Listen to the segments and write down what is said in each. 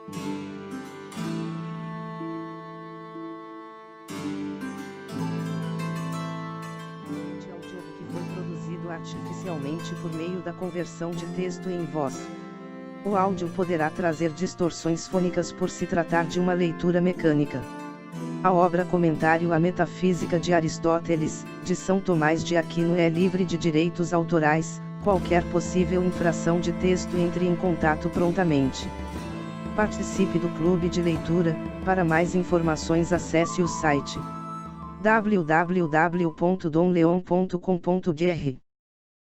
Este áudio que foi produzido artificialmente por meio da conversão de texto em voz. O áudio poderá trazer distorções fônicas por se tratar de uma leitura mecânica. A obra Comentário à Metafísica de Aristóteles, de São Tomás de Aquino é livre de direitos autorais. Qualquer possível infração de texto entre em contato prontamente. Participe do clube de leitura. Para mais informações acesse o site www.domleon.com.br.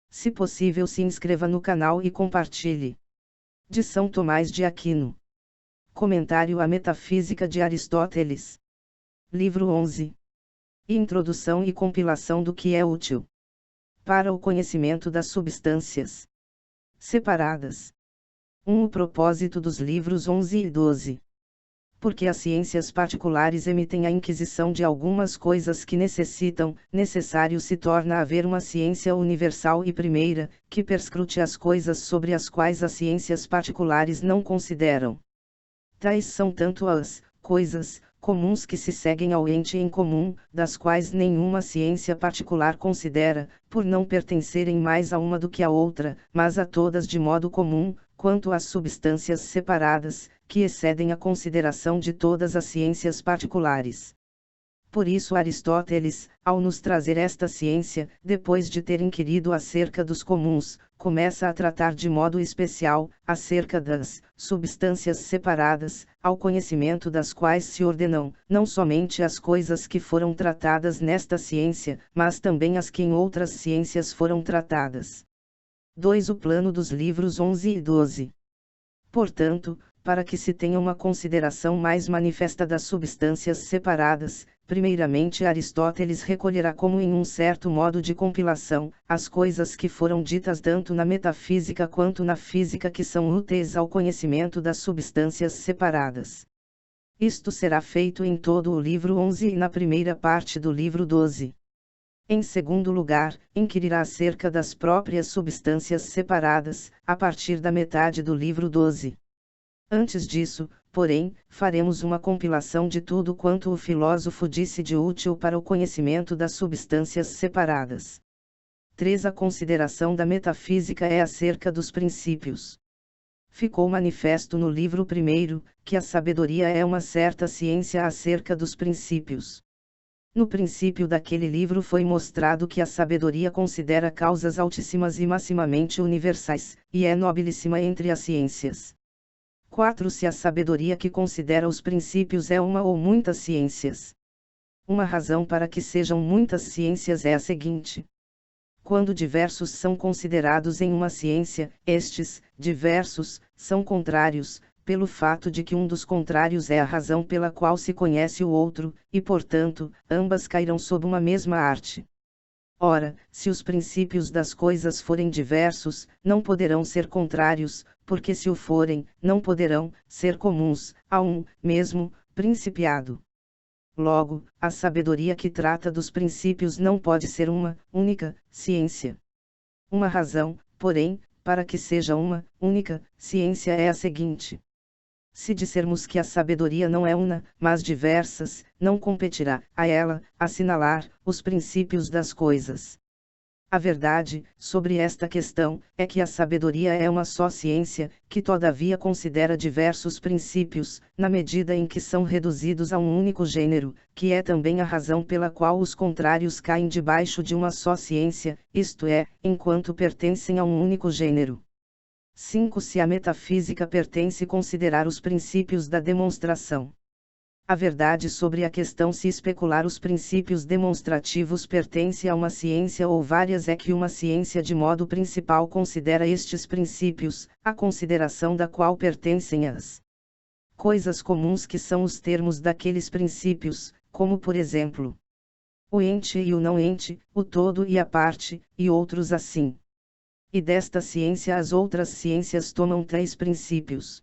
Se possível, se inscreva no canal e compartilhe. De São Tomás de Aquino. Comentário à Metafísica de Aristóteles. Livro 11. Introdução e compilação do que é útil para o conhecimento das substâncias separadas. 1. O propósito dos livros 11 e 12. Porque as ciências particulares emitem a inquisição de algumas coisas que necessário se torna haver uma ciência universal e primeira, que perscrute as coisas sobre as quais as ciências particulares não consideram. Tais são tanto as coisas comuns que se seguem ao ente em comum, das quais nenhuma ciência particular considera, por não pertencerem mais a uma do que a outra, mas a todas de modo comum, quanto às substâncias separadas, que excedem a consideração de todas as ciências particulares. Por isso Aristóteles, ao nos trazer esta ciência, depois de ter inquirido acerca dos comuns, começa a tratar de modo especial, acerca das substâncias separadas, ao conhecimento das quais se ordenam, não somente as coisas que foram tratadas nesta ciência, mas também as que em outras ciências foram tratadas. 2. O plano dos livros 11 e 12. Portanto, para que se tenha uma consideração mais manifesta das substâncias separadas, primeiramente Aristóteles recolherá como em um certo modo de compilação, as coisas que foram ditas tanto na metafísica quanto na física que são úteis ao conhecimento das substâncias separadas. Isto será feito em todo o livro 11 e na primeira parte do livro 12. Em segundo lugar, inquirirá acerca das próprias substâncias separadas, a partir da metade do livro 12. Antes disso, porém, faremos uma compilação de tudo quanto o filósofo disse de útil para o conhecimento das substâncias separadas. 3. A consideração da metafísica é acerca dos princípios. Ficou manifesto no livro 1, que a sabedoria é uma certa ciência acerca dos princípios. No princípio daquele livro foi mostrado que a sabedoria considera causas altíssimas e maximamente universais, e é nobilíssima entre as ciências. 4. Se a sabedoria que considera os princípios é uma ou muitas ciências. Uma razão para que sejam muitas ciências é a seguinte. Quando diversos são considerados em uma ciência, estes, diversos, são contrários, pelo fato de que um dos contrários é a razão pela qual se conhece o outro, e portanto, ambas cairão sob uma mesma arte. Ora, se os princípios das coisas forem diversos, não poderão ser contrários, porque se o forem, não poderão ser comuns a um mesmo principiado. Logo, a sabedoria que trata dos princípios não pode ser uma única ciência. Uma razão, porém, para que seja uma única ciência é a seguinte. Se dissermos que a sabedoria não é una, mas diversas, não competirá a ela assinalar os princípios das coisas. A verdade, sobre esta questão, é que a sabedoria é uma só ciência, que todavia considera diversos princípios, na medida em que são reduzidos a um único gênero, que é também a razão pela qual os contrários caem debaixo de uma só ciência, isto é, enquanto pertencem a um único gênero. 5. Se a metafísica pertence considerar os princípios da demonstração. A verdade sobre a questão se especular os princípios demonstrativos pertence a uma ciência ou várias é que uma ciência de modo principal considera estes princípios, a consideração da qual pertencem as coisas comuns que são os termos daqueles princípios, como por exemplo, o ente e o não ente, o todo e a parte, e outros assim. E desta ciência as outras ciências tomam 3 princípios.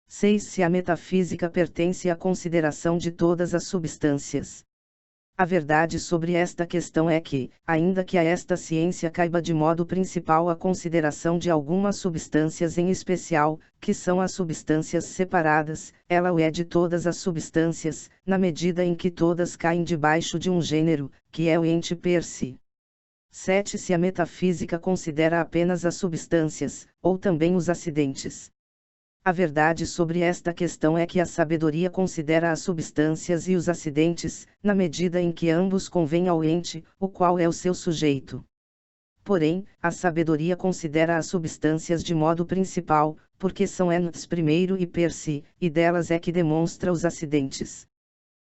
6. Se a metafísica pertence à consideração de todas as substâncias A verdade sobre esta questão é que, ainda que a esta ciência caiba de modo principal a consideração de algumas substâncias em especial, que são as substâncias separadas, ela o é de todas as substâncias, na medida em que todas caem debaixo de um gênero, que é o ente per si. 7. Se a metafísica considera apenas as substâncias, ou também os acidentes. A verdade sobre esta questão é que a sabedoria considera as substâncias e os acidentes, na medida em que ambos convêm ao ente, o qual é o seu sujeito. Porém, a sabedoria considera as substâncias de modo principal, porque são entes primeiro e per si, e delas é que demonstra os acidentes.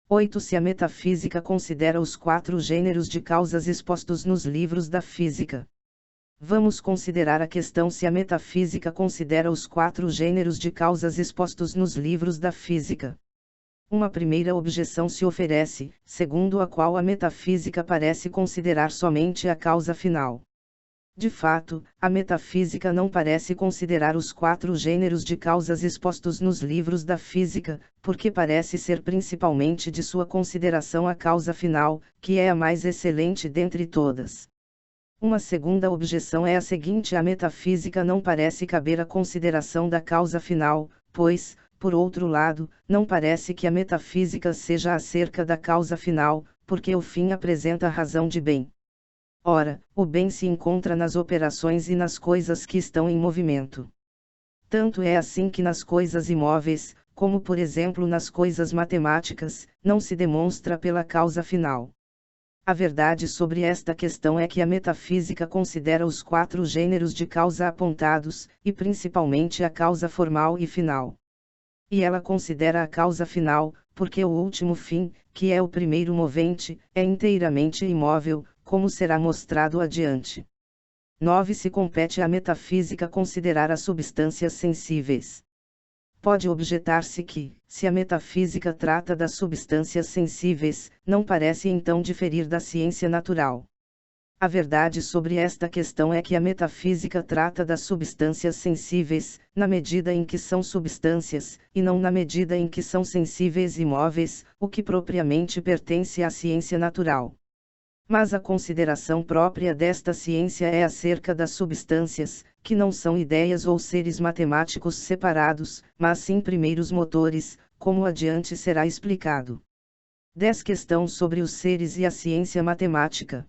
8. Se a metafísica considera os 4 gêneros de causas expostos nos livros da física. Vamos considerar a questão se a metafísica considera os 4 gêneros de causas expostos nos livros da física. Uma primeira objeção se oferece, segundo a qual a metafísica parece considerar somente a causa final. De fato, a metafísica não parece considerar os 4 gêneros de causas expostos nos livros da física, porque parece ser principalmente de sua consideração a causa final, que é a mais excelente dentre todas. Uma segunda objeção é a seguinte: a metafísica não parece caber a consideração da causa final, pois, por outro lado, não parece que a metafísica seja acerca da causa final, porque o fim apresenta razão de bem. Ora, o bem se encontra nas operações e nas coisas que estão em movimento. Tanto é assim que nas coisas imóveis, como por exemplo nas coisas matemáticas, não se demonstra pela causa final. A verdade sobre esta questão é que a metafísica considera os 4 gêneros de causa apontados, e principalmente a causa formal e final. E ela considera a causa final, porque o último fim, que é o primeiro movente, é inteiramente imóvel, como será mostrado adiante. 9. Se compete à metafísica considerar as substâncias sensíveis. Pode objetar-se que, se a metafísica trata das substâncias sensíveis, não parece então diferir da ciência natural. A verdade sobre esta questão é que a metafísica trata das substâncias sensíveis, na medida em que são substâncias, e não na medida em que são sensíveis e móveis, o que propriamente pertence à ciência natural. Mas a consideração própria desta ciência é acerca das substâncias, que não são ideias ou seres matemáticos separados, mas sim primeiros motores, como adiante será explicado. 10. Questão sobre os seres e a ciência matemática.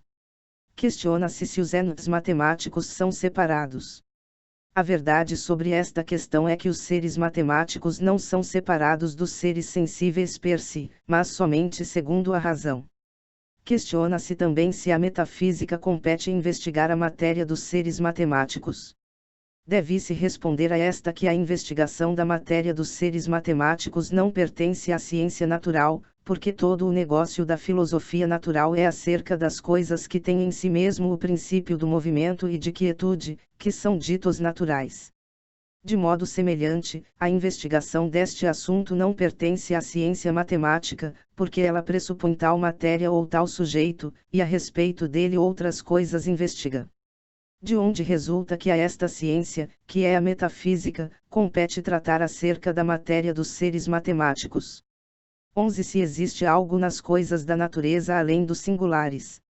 Questiona-se se os entes matemáticos são separados. A verdade sobre esta questão é que os seres matemáticos não são separados dos seres sensíveis per si, mas somente segundo a razão. Questiona-se também se a metafísica compete investigar a matéria dos seres matemáticos. Deve-se responder a esta que a investigação da matéria dos seres matemáticos não pertence à ciência natural, porque todo o negócio da filosofia natural é acerca das coisas que têm em si mesmo o princípio do movimento e de quietude, que são ditos naturais. De modo semelhante, a investigação deste assunto não pertence à ciência matemática, porque ela pressupõe tal matéria ou tal sujeito, e a respeito dele outras coisas investiga. De onde resulta que a esta ciência, que é a metafísica, compete tratar acerca da matéria dos seres matemáticos. 11. Se existe algo nas coisas da natureza além dos singulares.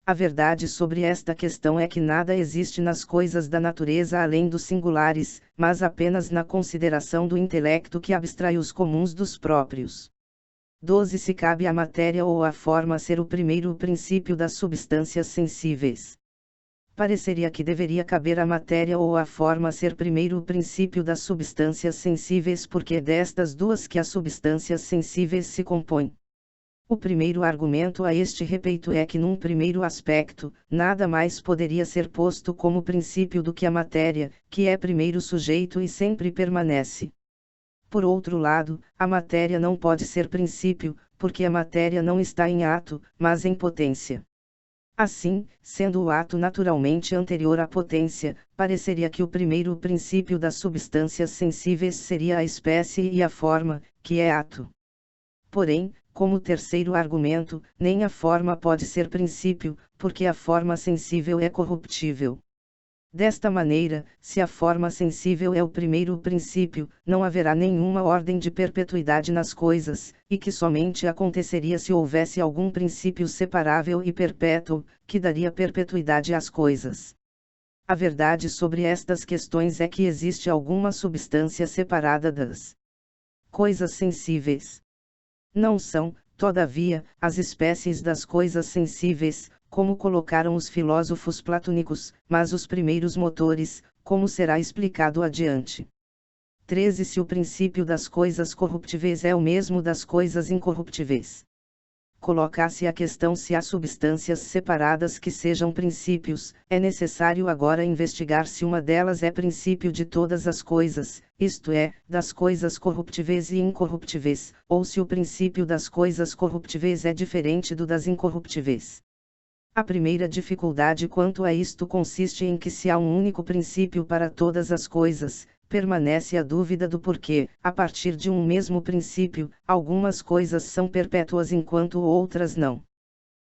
A verdade sobre esta questão é que nada existe nas coisas da natureza além dos singulares, mas apenas na consideração do intelecto que abstrai os comuns dos próprios. 12. Se cabe à matéria ou à forma ser o primeiro princípio das substâncias sensíveis. Pareceria que deveria caber à matéria ou à forma ser primeiro o princípio das substâncias sensíveis, porque é destas duas que as substâncias sensíveis se compõem. O primeiro argumento a este respeito é que num primeiro aspecto, nada mais poderia ser posto como princípio do que a matéria, que é primeiro sujeito e sempre permanece. Por outro lado, a matéria não pode ser princípio, porque a matéria não está em ato, mas em potência. Assim, sendo o ato naturalmente anterior à potência, pareceria que o primeiro princípio das substâncias sensíveis seria a espécie e a forma, que é ato. Porém, como terceiro argumento, nem a forma pode ser princípio, porque a forma sensível é corruptível. Desta maneira, se a forma sensível é o primeiro princípio, não haverá nenhuma ordem de perpetuidade nas coisas, e que somente aconteceria se houvesse algum princípio separável e perpétuo, que daria perpetuidade às coisas. A verdade sobre estas questões é que existe alguma substância separada das coisas sensíveis. Não são, todavia, as espécies das coisas sensíveis, como colocaram os filósofos platônicos, mas os primeiros motores, como será explicado adiante. 13. Se o princípio das coisas corruptíveis é o mesmo das coisas incorruptíveis. Coloca-se a questão se há substâncias separadas que sejam princípios, é necessário agora investigar se uma delas é princípio de todas as coisas, isto é, das coisas corruptíveis e incorruptíveis, ou se o princípio das coisas corruptíveis é diferente do das incorruptíveis. A primeira dificuldade quanto a isto consiste em que se há um único princípio para todas as coisas, permanece a dúvida do porquê, a partir de um mesmo princípio, algumas coisas são perpétuas enquanto outras não.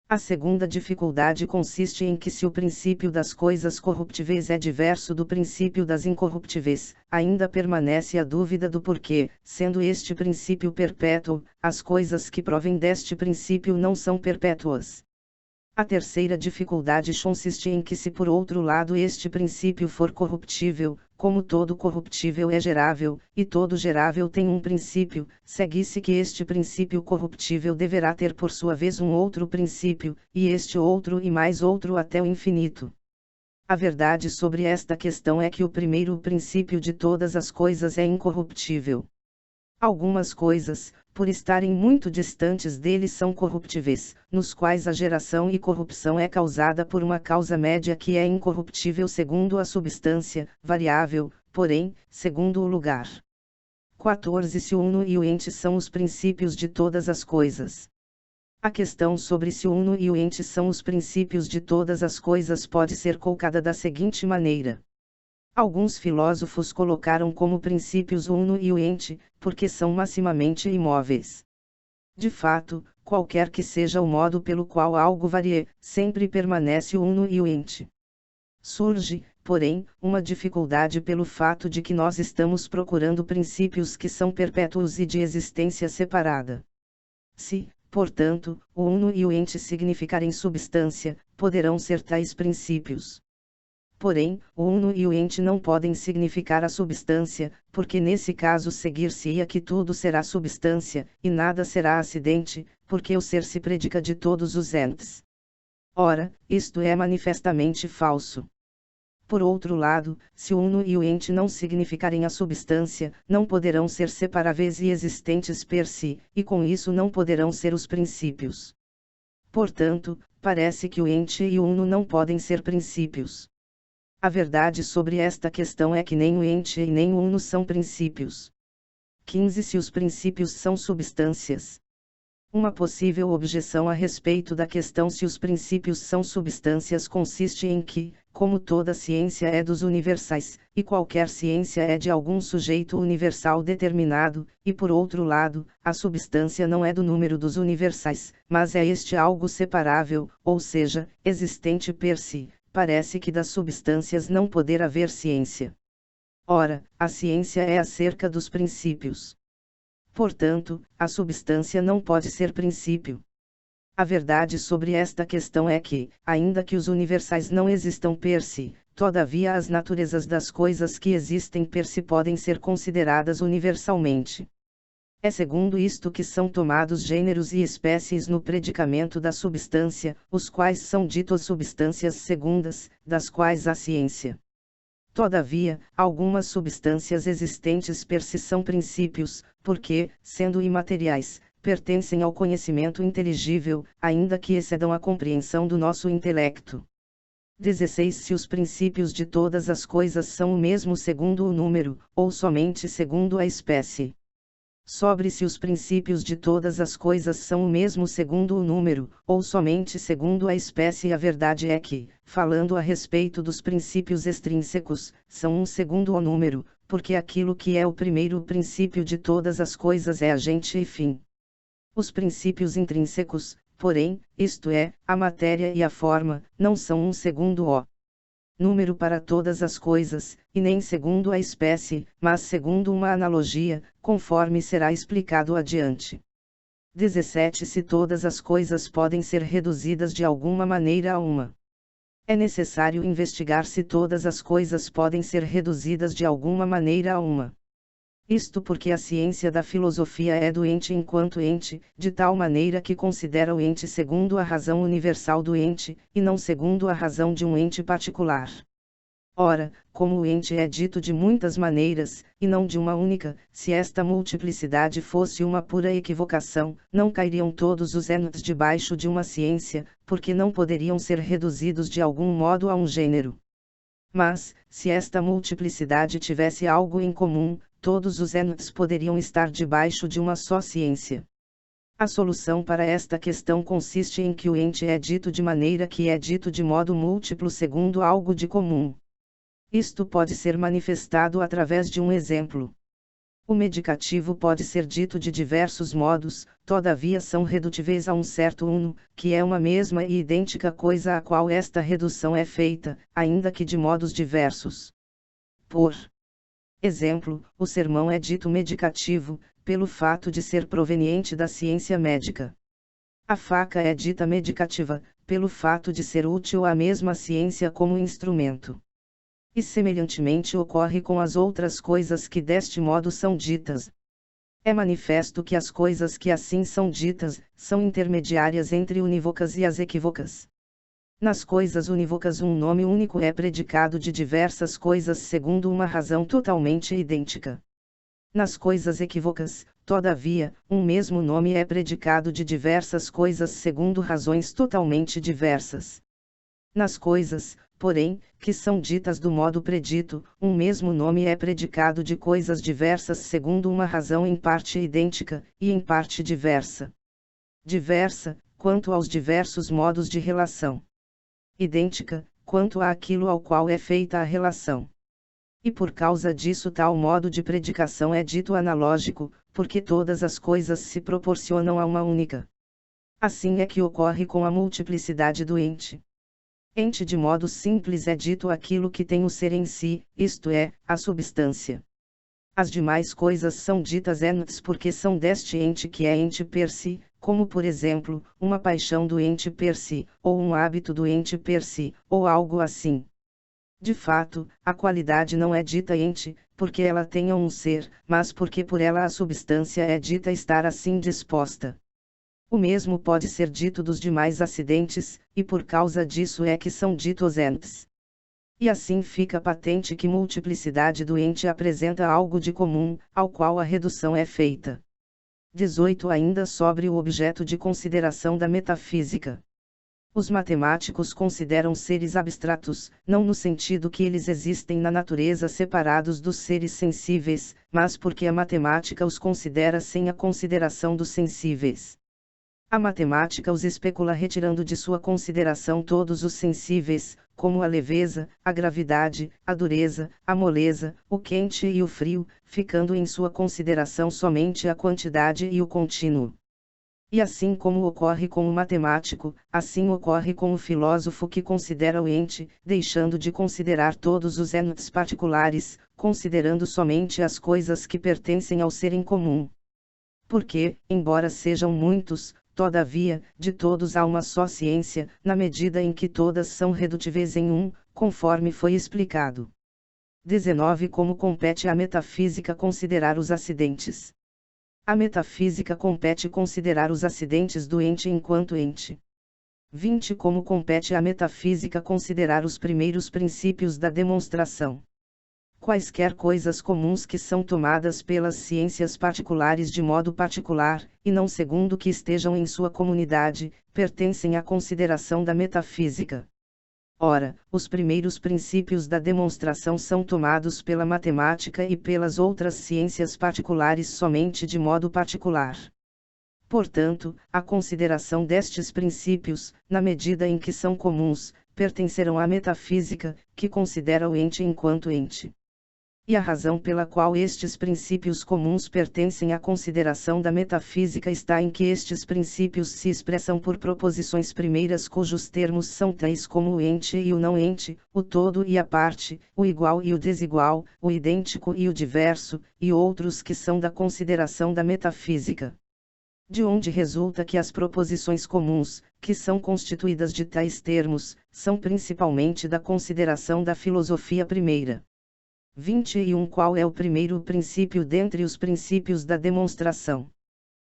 A segunda dificuldade consiste em que se o princípio das coisas corruptíveis é diverso do princípio das incorruptíveis, ainda permanece a dúvida do porquê, sendo este princípio perpétuo, as coisas que provém deste princípio não são perpétuas. A terceira dificuldade consiste em que se por outro lado este princípio for corruptível, como todo corruptível é gerável, e todo gerável tem um princípio, segue-se que este princípio corruptível deverá ter por sua vez um outro princípio, e este outro e mais outro até o infinito. A verdade sobre esta questão é que o primeiro princípio de todas as coisas é incorruptível. Algumas coisas, por estarem muito distantes dele, são corruptíveis, nos quais a geração e corrupção é causada por uma causa média que é incorruptível segundo a substância, variável, porém, segundo o lugar. 14. Se o uno e o ente são os princípios de todas as coisas. A questão sobre se o uno e o ente são os princípios de todas as coisas pode ser colocada da seguinte maneira. Alguns filósofos colocaram como princípios o uno e o ente, porque são maximamente imóveis. De fato, qualquer que seja o modo pelo qual algo varie, sempre permanece o uno e o ente. Surge, porém, uma dificuldade pelo fato de que nós estamos procurando princípios que são perpétuos e de existência separada. Se, portanto, o uno e o ente significarem substância, poderão ser tais princípios. Porém, o uno e o ente não podem significar a substância, porque nesse caso seguir-se-ia que tudo será substância, e nada será acidente, porque o ser se predica de todos os entes. Ora, isto é manifestamente falso. Por outro lado, se o uno e o ente não significarem a substância, não poderão ser separáveis e existentes per si, e com isso não poderão ser os princípios. Portanto, parece que o ente e o uno não podem ser princípios. A verdade sobre esta questão é que nem o ente e nem o uno são princípios. 15. Se os princípios são substâncias. Uma possível objeção a respeito da questão se os princípios são substâncias consiste em que, como toda ciência é dos universais, e qualquer ciência é de algum sujeito universal determinado, e por outro lado, a substância não é do número dos universais, mas é este algo separável, ou seja, existente per si. Parece que das substâncias não poder haver ciência. Ora, a ciência é acerca dos princípios. Portanto, a substância não pode ser princípio. A verdade sobre esta questão é que, ainda que os universais não existam per si, todavia as naturezas das coisas que existem per si podem ser consideradas universalmente. É segundo isto que são tomados gêneros e espécies no predicamento da substância, os quais são ditos substâncias segundas, das quais há ciência. Todavia, algumas substâncias existentes per si são princípios, porque, sendo imateriais, pertencem ao conhecimento inteligível, ainda que excedam a compreensão do nosso intelecto. 16. Se os princípios de todas as coisas são o mesmo segundo o número, ou somente segundo a espécie. Sobre se os princípios de todas as coisas são o mesmo segundo o número, ou somente segundo a espécie. A verdade é que, falando a respeito dos princípios extrínsecos, são um segundo o número, porque aquilo que é o primeiro princípio de todas as coisas é agente e fim. Os princípios intrínsecos, porém, isto é, a matéria e a forma, não são um segundo o. número para todas as coisas, e nem segundo a espécie, mas segundo uma analogia, conforme será explicado adiante. 17. Se todas as coisas podem ser reduzidas de alguma maneira a uma. É necessário investigar se todas as coisas podem ser reduzidas de alguma maneira a uma. Isto porque a ciência da filosofia é do ente enquanto ente, de tal maneira que considera o ente segundo a razão universal do ente, e não segundo a razão de um ente particular. Ora, como o ente é dito de muitas maneiras, e não de uma única, se esta multiplicidade fosse uma pura equivocação, não cairiam todos os entes debaixo de uma ciência, porque não poderiam ser reduzidos de algum modo a um gênero. Mas, se esta multiplicidade tivesse algo em comum, todos os entes poderiam estar debaixo de uma só ciência. A solução para esta questão consiste em que o ente é dito de maneira que é dito de modo múltiplo segundo algo de comum. Isto pode ser manifestado através de um exemplo. O medicativo pode ser dito de diversos modos, todavia são redutíveis a um certo uno, que é uma mesma e idêntica coisa a qual esta redução é feita, ainda que de modos diversos. Por exemplo, o sermão é dito medicativo, pelo fato de ser proveniente da ciência médica. A faca é dita medicativa, pelo fato de ser útil à mesma ciência como instrumento. E semelhantemente ocorre com as outras coisas que deste modo são ditas. É manifesto que as coisas que assim são ditas, são intermediárias entre unívocas e as equívocas. Nas coisas unívocas um nome único é predicado de diversas coisas segundo uma razão totalmente idêntica. Nas coisas equívocas, todavia, um mesmo nome é predicado de diversas coisas segundo razões totalmente diversas. Nas coisas, porém, que são ditas do modo predito, um mesmo nome é predicado de coisas diversas segundo uma razão em parte idêntica, e em parte diversa. Diversa, quanto aos diversos modos de relação. Idêntica, quanto àquilo ao qual é feita a relação. E por causa disso tal modo de predicação é dito analógico, porque todas as coisas se proporcionam a uma única. Assim é que ocorre com a multiplicidade do ente. Ente de modo simples é dito aquilo que tem o ser em si, isto é, a substância. As demais coisas são ditas entes porque são deste ente que é ente per si, como por exemplo, uma paixão do ente per si, ou um hábito do ente per si, ou algo assim. De fato, a qualidade não é dita ente, porque ela tenha um ser, mas porque por ela a substância é dita estar assim disposta. O mesmo pode ser dito dos demais acidentes, e por causa disso é que são ditos entes. E assim fica patente que multiplicidade do ente apresenta algo de comum, ao qual a redução é feita. 18. Ainda sobre o objeto de consideração da metafísica. Os matemáticos consideram seres abstratos, não no sentido que eles existem na natureza separados dos seres sensíveis, mas porque a matemática os considera sem a consideração dos sensíveis. A matemática os especula retirando de sua consideração todos os sensíveis, como a leveza, a gravidade, a dureza, a moleza, o quente e o frio, ficando em sua consideração somente a quantidade e o contínuo. E assim como ocorre com o matemático, assim ocorre com o filósofo que considera o ente, deixando de considerar todos os entes particulares, considerando somente as coisas que pertencem ao ser em comum. Porque, embora sejam muitos, todavia, de todos há uma só ciência, na medida em que todas são redutíveis em um, conforme foi explicado. 19. Como compete à metafísica considerar os acidentes. A metafísica compete considerar os acidentes do ente enquanto ente. 20. Como compete à metafísica considerar os primeiros princípios da demonstração. Quaisquer coisas comuns que são tomadas pelas ciências particulares de modo particular, e não segundo que estejam em sua comunidade, pertencem à consideração da metafísica. Ora, os primeiros princípios da demonstração são tomados pela matemática e pelas outras ciências particulares somente de modo particular. Portanto, a consideração destes princípios, na medida em que são comuns, pertencerão à metafísica, que considera o ente enquanto ente. E a razão pela qual estes princípios comuns pertencem à consideração da metafísica está em que estes princípios se expressam por proposições primeiras cujos termos são tais como o ente e o não ente, o todo e a parte, o igual e o desigual, o idêntico e o diverso, e outros que são da consideração da metafísica. De onde resulta que as proposições comuns, que são constituídas de tais termos, são principalmente da consideração da filosofia primeira. 21. Qual é o primeiro princípio dentre os princípios da demonstração?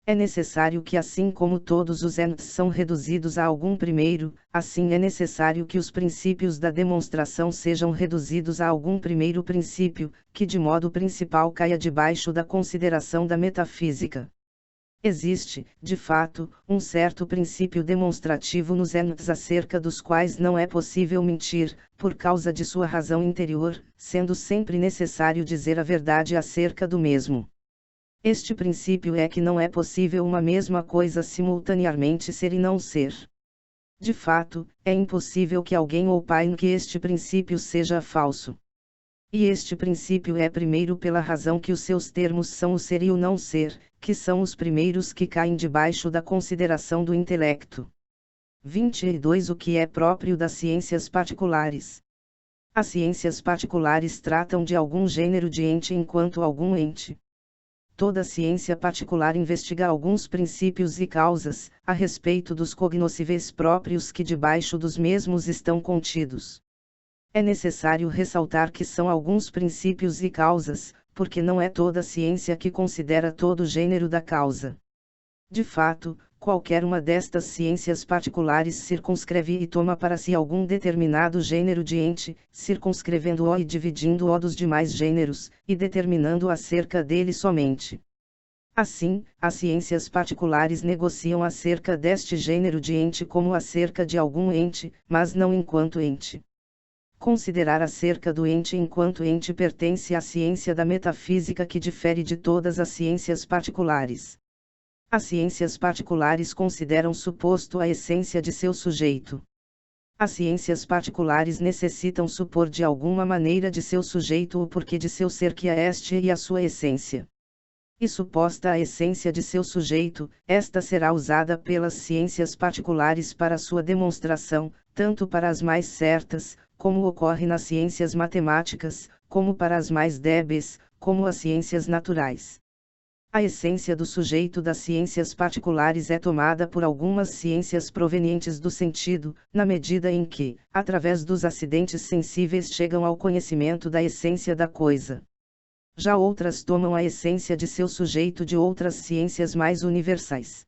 É necessário que, assim como todos os entes são reduzidos a algum primeiro, assim é necessário que os princípios da demonstração sejam reduzidos a algum primeiro princípio, que de modo principal caia debaixo da consideração da metafísica. Existe, de fato, um certo princípio demonstrativo nos entes acerca dos quais não é possível mentir, por causa de sua razão interior, sendo sempre necessário dizer a verdade acerca do mesmo. Este princípio é que não é possível uma mesma coisa simultaneamente ser e não ser. De fato, é impossível que alguém opine que este princípio seja falso. E este princípio é primeiro pela razão que os seus termos são o ser e o não ser, que são os primeiros que caem debaixo da consideração do intelecto. 22. O que é próprio das ciências particulares? As ciências particulares tratam de algum gênero de ente enquanto algum ente. Toda ciência particular investiga alguns princípios e causas, a respeito dos cognoscíveis próprios que debaixo dos mesmos estão contidos. É necessário ressaltar que são alguns princípios e causas, porque não é toda ciência que considera todo o gênero da causa. De fato, qualquer uma destas ciências particulares circunscreve e toma para si algum determinado gênero de ente, circunscrevendo-o e dividindo-o dos demais gêneros, e determinando acerca dele somente. Assim, as ciências particulares negociam acerca deste gênero de ente como acerca de algum ente, mas não enquanto ente. Considerar acerca do ente enquanto ente pertence à ciência da metafísica que difere de todas as ciências particulares. As ciências particulares consideram suposto a essência de seu sujeito. As ciências particulares necessitam supor de alguma maneira de seu sujeito o porquê de seu ser que é este e a sua essência. E suposta a essência de seu sujeito, esta será usada pelas ciências particulares para sua demonstração, tanto para as mais certas, como ocorre nas ciências matemáticas, como para as mais débeis, como as ciências naturais. A essência do sujeito das ciências particulares é tomada por algumas ciências provenientes do sentido, na medida em que, através dos acidentes sensíveis chegam ao conhecimento da essência da coisa. Já outras tomam a essência de seu sujeito de outras ciências mais universais.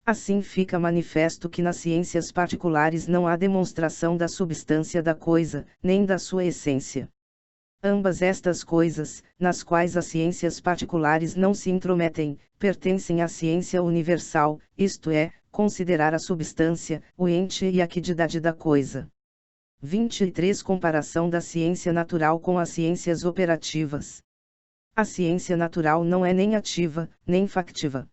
Assim fica manifesto que nas ciências particulares não há demonstração da substância da coisa, nem da sua essência. Ambas estas coisas, nas quais as ciências particulares não se intrometem, pertencem à ciência universal, isto é, considerar a substância, o ente e a quidade da coisa. 23. Comparação da ciência natural com as ciências operativas. A ciência natural não é nem ativa, nem factiva.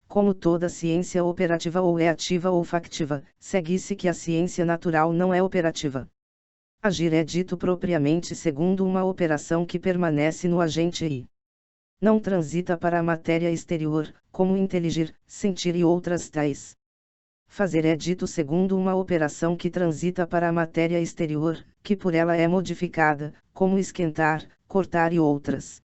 Como toda ciência operativa ou é ativa ou factiva, segue-se que a ciência natural não é operativa. Agir é dito propriamente segundo uma operação que permanece no agente e não transita para a matéria exterior, como inteligir, sentir e outras tais. Fazer é dito segundo uma operação que transita para a matéria exterior, que por ela é modificada, como esquentar, cortar e outras.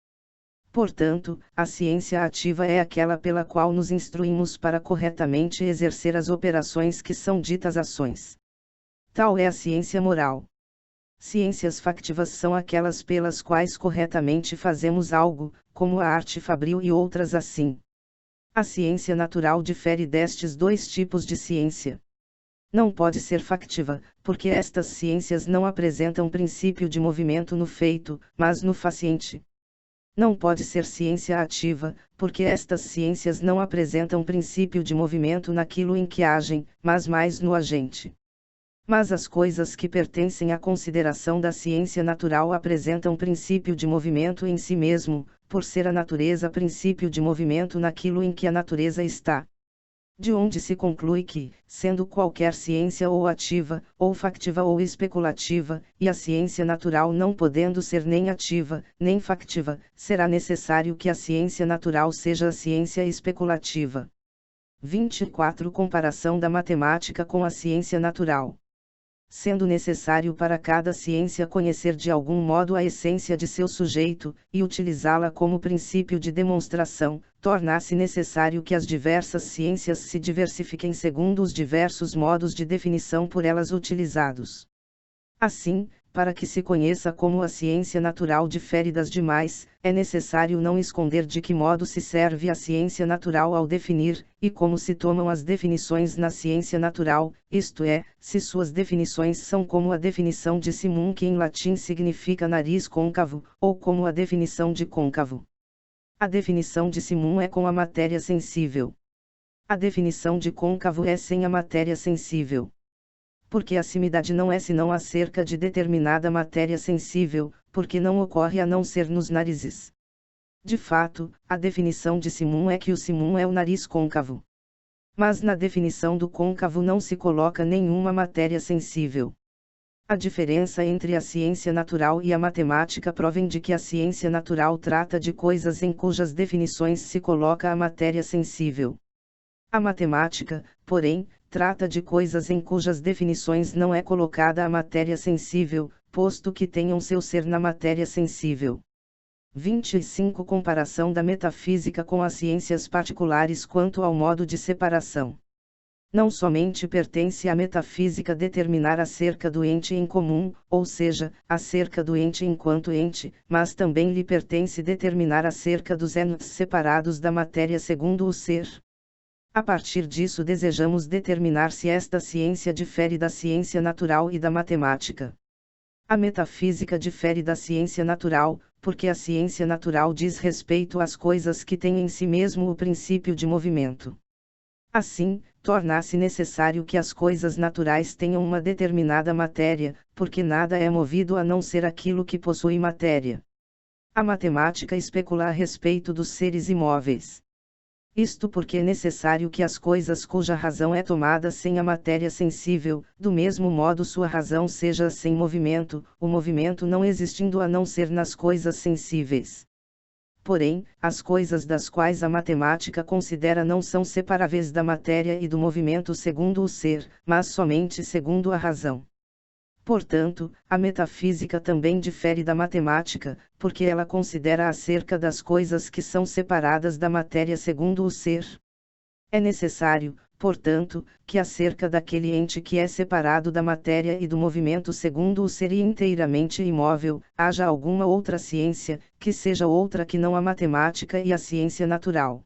Portanto, a ciência ativa é aquela pela qual nos instruímos para corretamente exercer as operações que são ditas ações. Tal é a ciência moral. Ciências factivas são aquelas pelas quais corretamente fazemos algo, como a arte fabril e outras assim. A ciência natural difere destes dois tipos de ciência. Não pode ser factiva, porque estas ciências não apresentam princípio de movimento no feito, mas no faciente. Não pode ser ciência ativa, porque estas ciências não apresentam princípio de movimento naquilo em que agem, mas mais no agente. Mas as coisas que pertencem à consideração da ciência natural apresentam princípio de movimento em si mesmo, por ser a natureza princípio de movimento naquilo em que a natureza está. De onde se conclui que, sendo qualquer ciência ou ativa, ou factiva ou especulativa, e a ciência natural não podendo ser nem ativa, nem factiva, será necessário que a ciência natural seja a ciência especulativa. 24. Comparação da matemática com a ciência natural. Sendo necessário para cada ciência conhecer de algum modo a essência de seu sujeito, e utilizá-la como princípio de demonstração, torna-se necessário que as diversas ciências se diversifiquem segundo os diversos modos de definição por elas utilizados. Assim, para que se conheça como a ciência natural difere das demais, é necessário não esconder de que modo se serve a ciência natural ao definir, e como se tomam as definições na ciência natural, isto é, se suas definições são como a definição de simum, que em latim significa nariz côncavo, ou como a definição de côncavo. A definição de simum é com a matéria sensível. A definição de côncavo é sem a matéria sensível. Porque a simidade não é senão acerca de determinada matéria sensível, porque não ocorre a não ser nos narizes. De fato, a definição de simum é que o simum é o nariz côncavo. Mas na definição do côncavo não se coloca nenhuma matéria sensível. A diferença entre a ciência natural e a matemática provém de que a ciência natural trata de coisas em cujas definições se coloca a matéria sensível. A matemática, porém, trata de coisas em cujas definições não é colocada a matéria sensível, posto que tenham seu ser na matéria sensível. 25. Comparação da metafísica com as ciências particulares quanto ao modo de separação. Não somente pertence à metafísica determinar acerca do ente em comum, ou seja, acerca do ente enquanto ente, mas também lhe pertence determinar acerca dos entes separados da matéria segundo o ser. A partir disso desejamos determinar se esta ciência difere da ciência natural e da matemática. A metafísica difere da ciência natural, porque a ciência natural diz respeito às coisas que têm em si mesmo o princípio de movimento. Assim, torna-se necessário que as coisas naturais tenham uma determinada matéria, porque nada é movido a não ser aquilo que possui matéria. A matemática especula a respeito dos seres imóveis. Isto porque é necessário que as coisas cuja razão é tomada sem a matéria sensível, do mesmo modo sua razão seja sem movimento, o movimento não existindo a não ser nas coisas sensíveis. Porém, as coisas das quais a matemática considera não são separáveis da matéria e do movimento segundo o ser, mas somente segundo a razão. Portanto, a metafísica também difere da matemática, porque ela considera acerca das coisas que são separadas da matéria segundo o ser. É necessário, portanto, que acerca daquele ente que é separado da matéria e do movimento segundo o ser e inteiramente imóvel, haja alguma outra ciência, que seja outra que não a matemática e a ciência natural.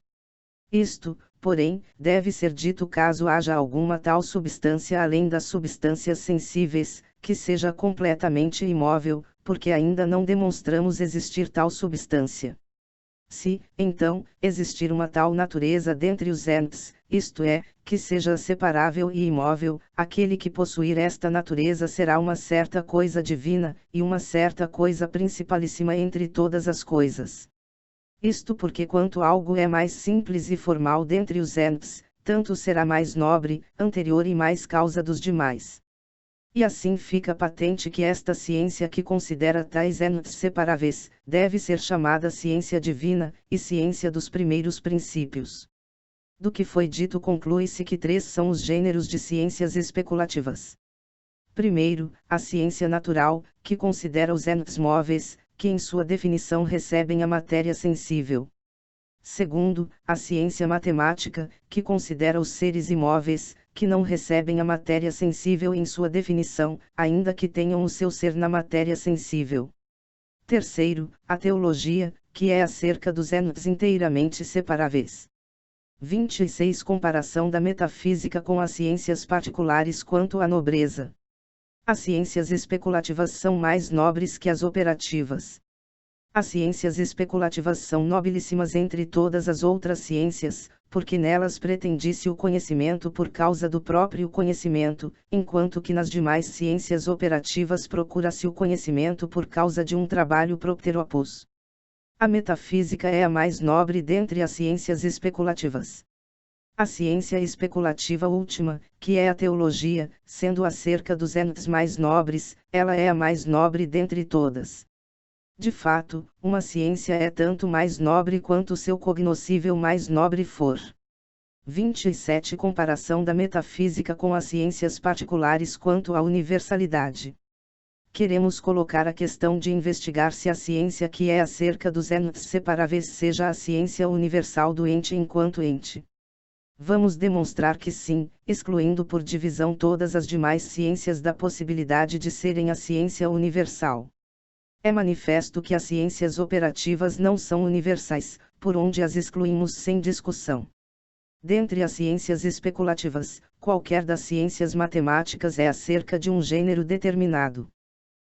Isto, porém, deve ser dito caso haja alguma tal substância além das substâncias sensíveis, que seja completamente imóvel, porque ainda não demonstramos existir tal substância. Se, então, existir uma tal natureza dentre os entes, isto é, que seja separável e imóvel, aquele que possuir esta natureza será uma certa coisa divina, e uma certa coisa principalíssima entre todas as coisas. Isto porque quanto algo é mais simples e formal dentre os entes, tanto será mais nobre, anterior e mais causa dos demais. E assim fica patente que esta ciência que considera tais entes separáveis, deve ser chamada ciência divina, e ciência dos primeiros princípios. Do que foi dito conclui-se que 3 são os gêneros de ciências especulativas. Primeiro, a ciência natural, que considera os entes móveis, que em sua definição recebem a matéria sensível. Segundo, a ciência matemática, que considera os seres imóveis, que não recebem a matéria sensível em sua definição, ainda que tenham o seu ser na matéria sensível. Terceiro, a teologia, que é acerca dos entes inteiramente separáveis. 26. Comparação da metafísica com as ciências particulares quanto à nobreza. As ciências especulativas são mais nobres que as operativas. As ciências especulativas são nobilíssimas entre todas as outras ciências, porque nelas pretende-se o conhecimento por causa do próprio conhecimento, enquanto que nas demais ciências operativas procura-se o conhecimento por causa de um trabalho propter opus. A metafísica é a mais nobre dentre as ciências especulativas. A ciência especulativa última, que é a teologia, sendo acerca dos entes mais nobres, ela é a mais nobre dentre todas. De fato, uma ciência é tanto mais nobre quanto seu cognoscível mais nobre for. 27 Comparação da metafísica com as ciências particulares quanto à universalidade. Queremos colocar a questão de investigar se a ciência que é acerca dos entes separáveis seja a ciência universal do ente enquanto ente. Vamos demonstrar que sim, excluindo por divisão todas as demais ciências da possibilidade de serem a ciência universal. É manifesto que as ciências operativas não são universais, por onde as excluímos sem discussão. Dentre as ciências especulativas, qualquer das ciências matemáticas é acerca de um gênero determinado.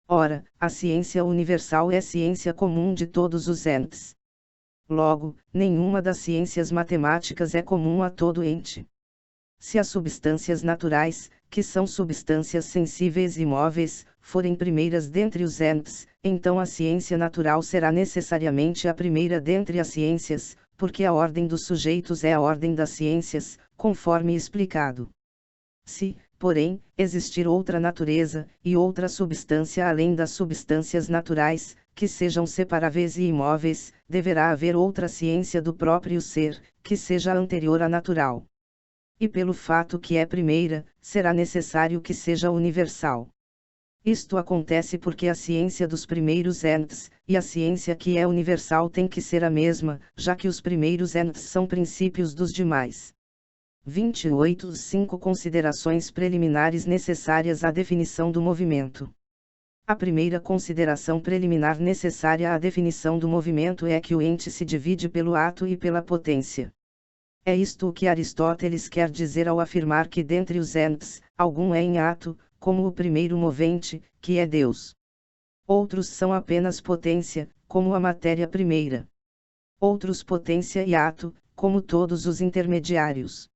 Ora, a ciência universal é ciência comum de todos os entes. Logo, nenhuma das ciências matemáticas é comum a todo ente. Se as substâncias naturais, que são substâncias sensíveis e móveis, forem primeiras dentre os entes, então a ciência natural será necessariamente a primeira dentre as ciências, porque a ordem dos sujeitos é a ordem das ciências, conforme explicado. Se, porém, existir outra natureza, e outra substância além das substâncias naturais, que sejam separáveis e imóveis, deverá haver outra ciência do próprio ser, que seja anterior à natural. E pelo fato que é primeira, será necessário que seja universal. Isto acontece porque a ciência dos primeiros entes, e a ciência que é universal tem que ser a mesma, já que os primeiros entes são princípios dos demais. 28 5 Considerações preliminares necessárias à definição do movimento. A primeira consideração preliminar necessária à definição do movimento é que o ente se divide pelo ato e pela potência. É isto o que Aristóteles quer dizer ao afirmar que dentre os entes, algum é em ato, como o primeiro movente, que é Deus. Outros são apenas potência, como a matéria primeira. Outros potência e ato, como todos os intermediários.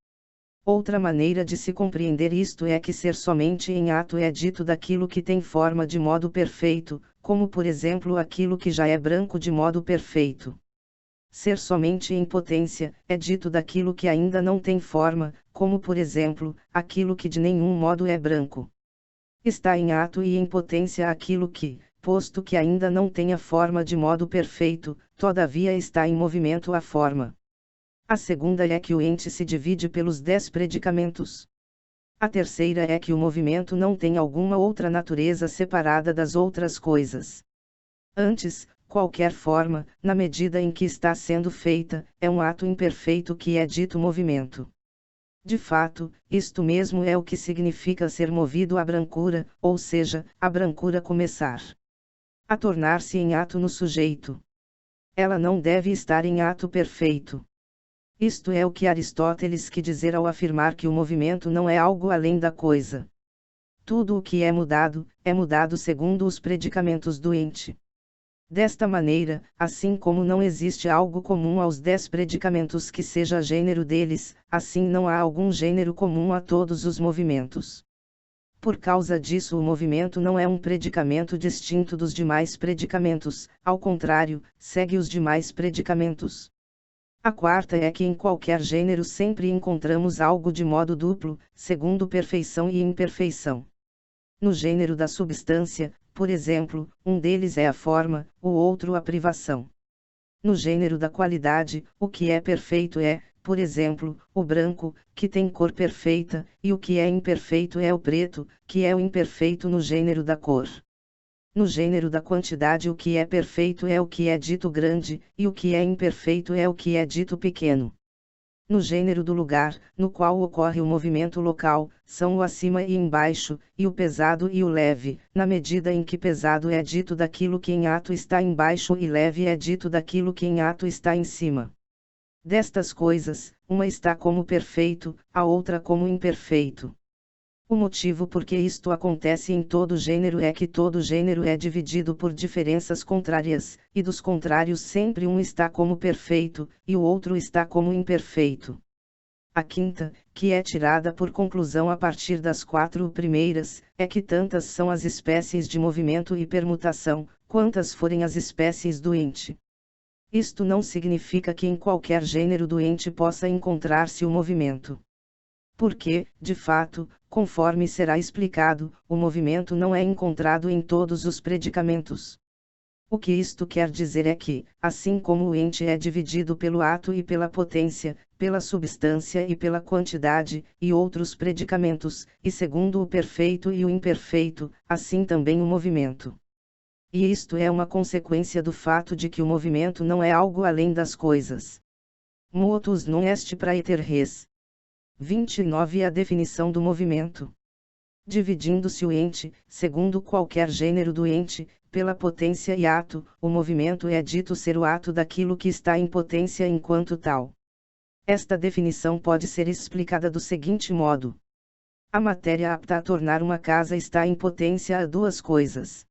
Outra maneira de se compreender isto é que ser somente em ato é dito daquilo que tem forma de modo perfeito, como por exemplo aquilo que já é branco de modo perfeito. Ser somente em potência, é dito daquilo que ainda não tem forma, como por exemplo, aquilo que de nenhum modo é branco. Está em ato e em potência aquilo que, posto que ainda não tenha forma de modo perfeito, todavia está em movimento a forma. A segunda é que o ente se divide pelos 10 predicamentos. A terceira é que o movimento não tem alguma outra natureza separada das outras coisas. Antes, qualquer forma, na medida em que está sendo feita, é um ato imperfeito que é dito movimento. De fato, isto mesmo é o que significa ser movido à brancura, ou seja, a brancura começar a tornar-se em ato no sujeito. Ela não deve estar em ato perfeito. Isto é o que Aristóteles quis dizer ao afirmar que o movimento não é algo além da coisa. Tudo o que é mudado segundo os predicamentos do ente. Desta maneira, assim como não existe algo comum aos 10 predicamentos que seja gênero deles, assim não há algum gênero comum a todos os movimentos. Por causa disso, o movimento não é um predicamento distinto dos demais predicamentos, ao contrário, segue os demais predicamentos. A quarta é que em qualquer gênero sempre encontramos algo de modo duplo, segundo perfeição e imperfeição. No gênero da substância, por exemplo, um deles é a forma, o outro a privação. No gênero da qualidade, o que é perfeito é, por exemplo, o branco, que tem cor perfeita, e o que é imperfeito é o preto, que é o imperfeito no gênero da cor. No gênero da quantidade, o que é perfeito é o que é dito grande, e o que é imperfeito é o que é dito pequeno. No gênero do lugar, no qual ocorre o movimento local, são o acima e embaixo, e o pesado e o leve, na medida em que pesado é dito daquilo que em ato está embaixo e leve é dito daquilo que em ato está em cima. Destas coisas, uma está como perfeito, a outra como imperfeito. O motivo por que isto acontece em todo gênero é que todo gênero é dividido por diferenças contrárias, e dos contrários sempre um está como perfeito, e o outro está como imperfeito. A quinta, que é tirada por conclusão a partir das 4 primeiras, é que tantas são as espécies de movimento e permutação, quantas forem as espécies do ente. Isto não significa que em qualquer gênero do ente possa encontrar-se o movimento. Porque, de fato, conforme será explicado, o movimento não é encontrado em todos os predicamentos. O que isto quer dizer é que, assim como o ente é dividido pelo ato e pela potência, pela substância e pela quantidade, e outros predicamentos, e segundo o perfeito e o imperfeito, assim também o movimento. E isto é uma consequência do fato de que o movimento não é algo além das coisas. Motus non est praeter res. 29 A definição do movimento. Dividindo-se o ente, segundo qualquer gênero do ente, pela potência e ato, o movimento é dito ser o ato daquilo que está em potência enquanto tal. Esta definição pode ser explicada do seguinte modo: a matéria apta a tornar uma casa está em potência a duas coisas.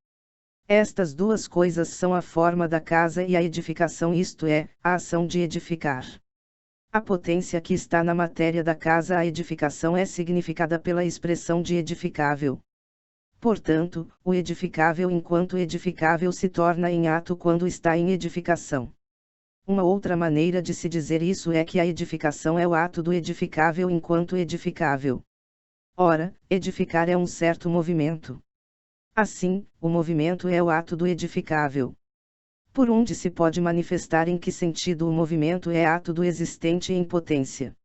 Estas duas coisas são a forma da casa e a edificação, isto é, a ação de edificar. A potência que está na matéria da casa, a edificação, é significada pela expressão de edificável. Portanto, o edificável enquanto edificável se torna em ato quando está em edificação. Uma outra maneira de se dizer isso é que a edificação é o ato do edificável enquanto edificável. Ora, edificar é um certo movimento. Assim, o movimento é o ato do edificável. Por onde se pode manifestar em que sentido o movimento é ato do existente em potência.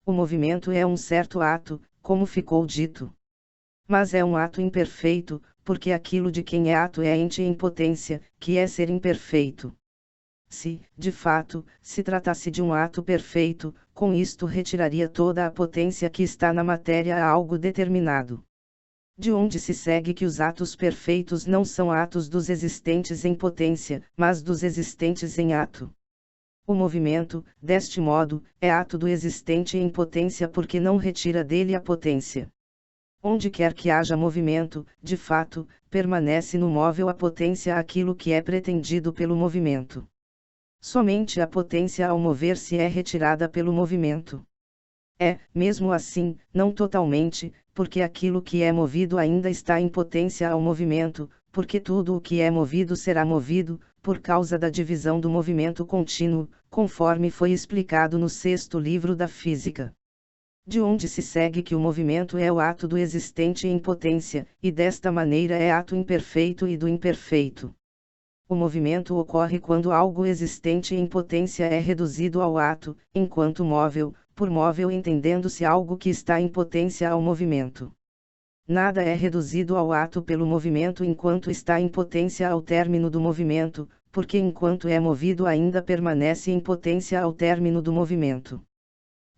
O movimento é um certo ato, como ficou dito. Mas é um ato imperfeito, porque aquilo de quem é ato é ente em potência, que é ser imperfeito. Se, de fato, se tratasse de um ato perfeito, com isto retiraria toda a potência que está na matéria a algo determinado. De onde se segue que os atos perfeitos não são atos dos existentes em potência, mas dos existentes em ato. O movimento, deste modo, é ato do existente em potência porque não retira dele a potência. Onde quer que haja movimento, de fato, permanece no móvel a potência aquilo que é pretendido pelo movimento. Somente a potência ao mover-se é retirada pelo movimento. É, mesmo assim, não totalmente, porque aquilo que é movido ainda está em potência ao movimento, porque tudo o que é movido será movido, por causa da divisão do movimento contínuo, conforme foi explicado no 6º livro da Física. De onde se segue que o movimento é o ato do existente em potência, e desta maneira é ato imperfeito e do imperfeito. O movimento ocorre quando algo existente em potência é reduzido ao ato, enquanto móvel, por móvel entendendo-se algo que está em potência ao movimento. Nada é reduzido ao ato pelo movimento enquanto está em potência ao término do movimento, porque enquanto é movido ainda permanece em potência ao término do movimento.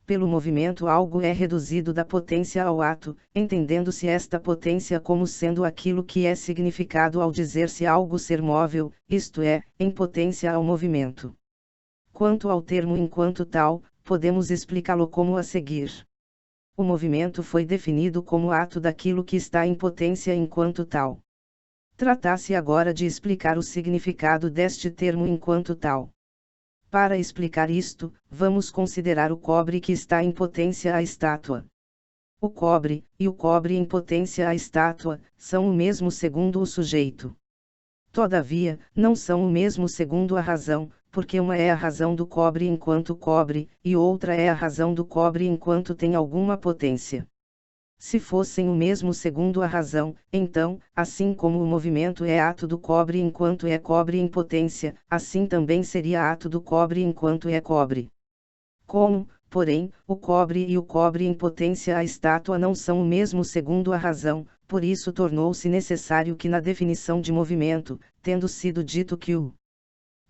Pelo movimento algo é reduzido da potência ao ato, entendendo-se esta potência como sendo aquilo que é significado ao dizer-se algo ser móvel, isto é, em potência ao movimento. Quanto ao termo enquanto tal, podemos explicá-lo como a seguir. O movimento foi definido como ato daquilo que está em potência enquanto tal. Trata-se agora de explicar o significado deste termo enquanto tal. Para explicar isto, vamos considerar o cobre que está em potência à estátua. O cobre, e o cobre em potência à estátua, são o mesmo segundo o sujeito. Todavia, não são o mesmo segundo a razão, porque uma é a razão do cobre enquanto cobre, e outra é a razão do cobre enquanto tem alguma potência. Se fossem o mesmo segundo a razão, então, assim como o movimento é ato do cobre enquanto é cobre em potência, assim também seria ato do cobre enquanto é cobre. Como, porém, o cobre e o cobre em potência à estátua não são o mesmo segundo a razão, por isso tornou-se necessário que na definição de movimento, tendo sido dito que o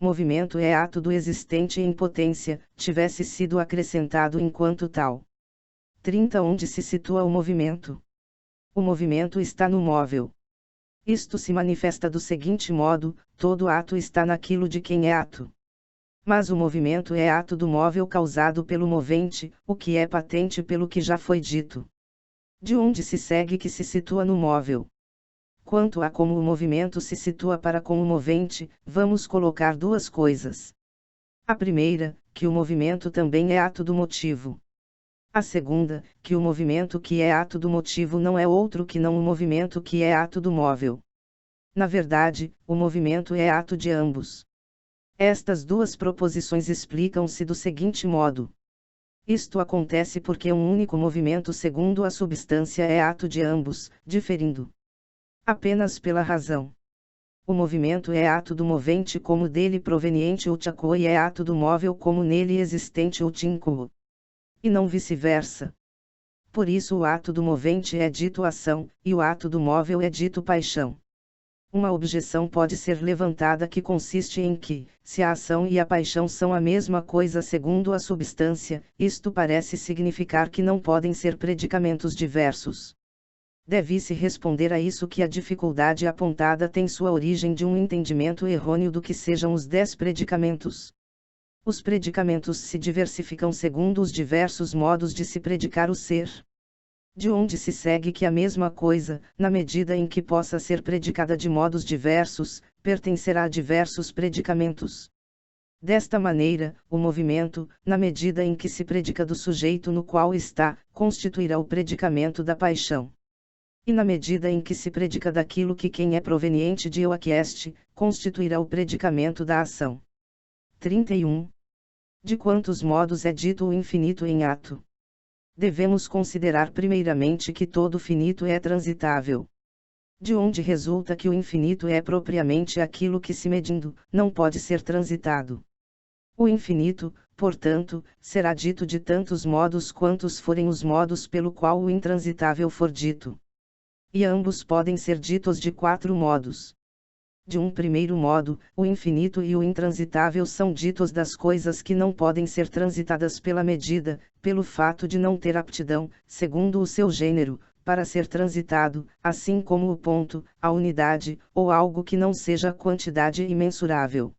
movimento é ato do existente em potência, tivesse sido acrescentado enquanto tal. 30 Onde se situa o movimento? O movimento está no móvel. Isto se manifesta do seguinte modo: todo ato está naquilo de quem é ato. Mas o movimento é ato do móvel causado pelo movente, o que é patente pelo que já foi dito. De onde se segue que se situa no móvel? Quanto a como o movimento se situa para com o movente, vamos colocar duas coisas. A primeira, que o movimento também é ato do motivo. A segunda, que o movimento que é ato do motivo não é outro que não o movimento que é ato do móvel. Na verdade, o movimento é ato de ambos. Estas duas proposições explicam-se do seguinte modo. Isto acontece porque um único movimento segundo a substância é ato de ambos, diferindo apenas pela razão. O movimento é ato do movente como dele proveniente o tchaco e é ato do móvel como nele existente o tinco. E não vice-versa. Por isso o ato do movente é dito ação, e o ato do móvel é dito paixão. Uma objeção pode ser levantada que consiste em que, se a ação e a paixão são a mesma coisa segundo a substância, isto parece significar que não podem ser predicamentos diversos. Deve-se responder a isso que a dificuldade apontada tem sua origem de um entendimento errôneo do que sejam os 10 predicamentos. Os predicamentos se diversificam segundo os diversos modos de se predicar o ser. De onde se segue que a mesma coisa, na medida em que possa ser predicada de modos diversos, pertencerá a diversos predicamentos. Desta maneira, o movimento, na medida em que se predica do sujeito no qual está, constituirá o predicamento da paixão. E na medida em que se predica daquilo que quem é proveniente de eu aqueste, constituirá o predicamento da ação. 31. De quantos modos é dito o infinito em ato? Devemos considerar primeiramente que todo finito é transitável. De onde resulta que o infinito é propriamente aquilo que se medindo, não pode ser transitado. O infinito, portanto, será dito de tantos modos quantos forem os modos pelo qual o intransitável for dito. E ambos podem ser ditos de 4 modos. De um primeiro modo, o infinito e o intransitável são ditos das coisas que não podem ser transitadas pela medida, pelo fato de não ter aptidão, segundo o seu gênero, para ser transitado, assim como o ponto, a unidade, ou algo que não seja quantidade imensurável.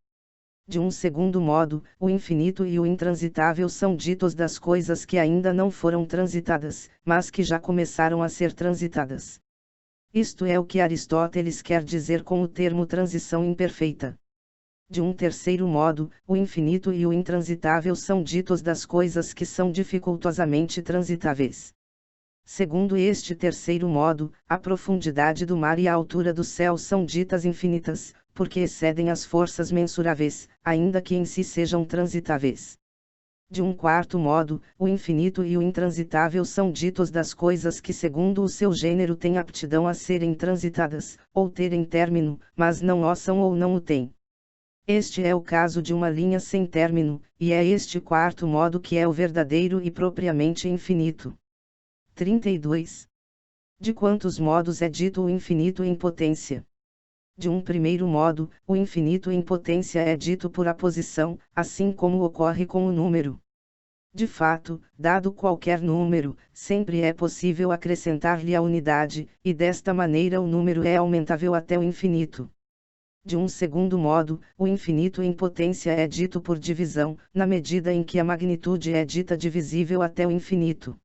De um segundo modo, o infinito e o intransitável são ditos das coisas que ainda não foram transitadas, mas que já começaram a ser transitadas. Isto é o que Aristóteles quer dizer com o termo transição imperfeita. De um terceiro modo, o infinito e o intransitável são ditos das coisas que são dificultosamente transitáveis. Segundo este terceiro modo, a profundidade do mar e a altura do céu são ditas infinitas, porque excedem as forças mensuráveis, ainda que em si sejam transitáveis. De um quarto modo, o infinito e o intransitável são ditos das coisas que segundo o seu gênero têm aptidão a serem transitadas, ou terem término, mas não o são ou não o têm. Este é o caso de uma linha sem término, e é este quarto modo que é o verdadeiro e propriamente infinito. 32. De quantos modos é dito o infinito em potência? De um primeiro modo, o infinito em potência é dito por aposição, assim como ocorre com o número. De fato, dado qualquer número, sempre é possível acrescentar-lhe a unidade, e desta maneira o número é aumentável até o infinito. De um segundo modo, o infinito em potência é dito por divisão, na medida em que a magnitude é dita divisível até o infinito.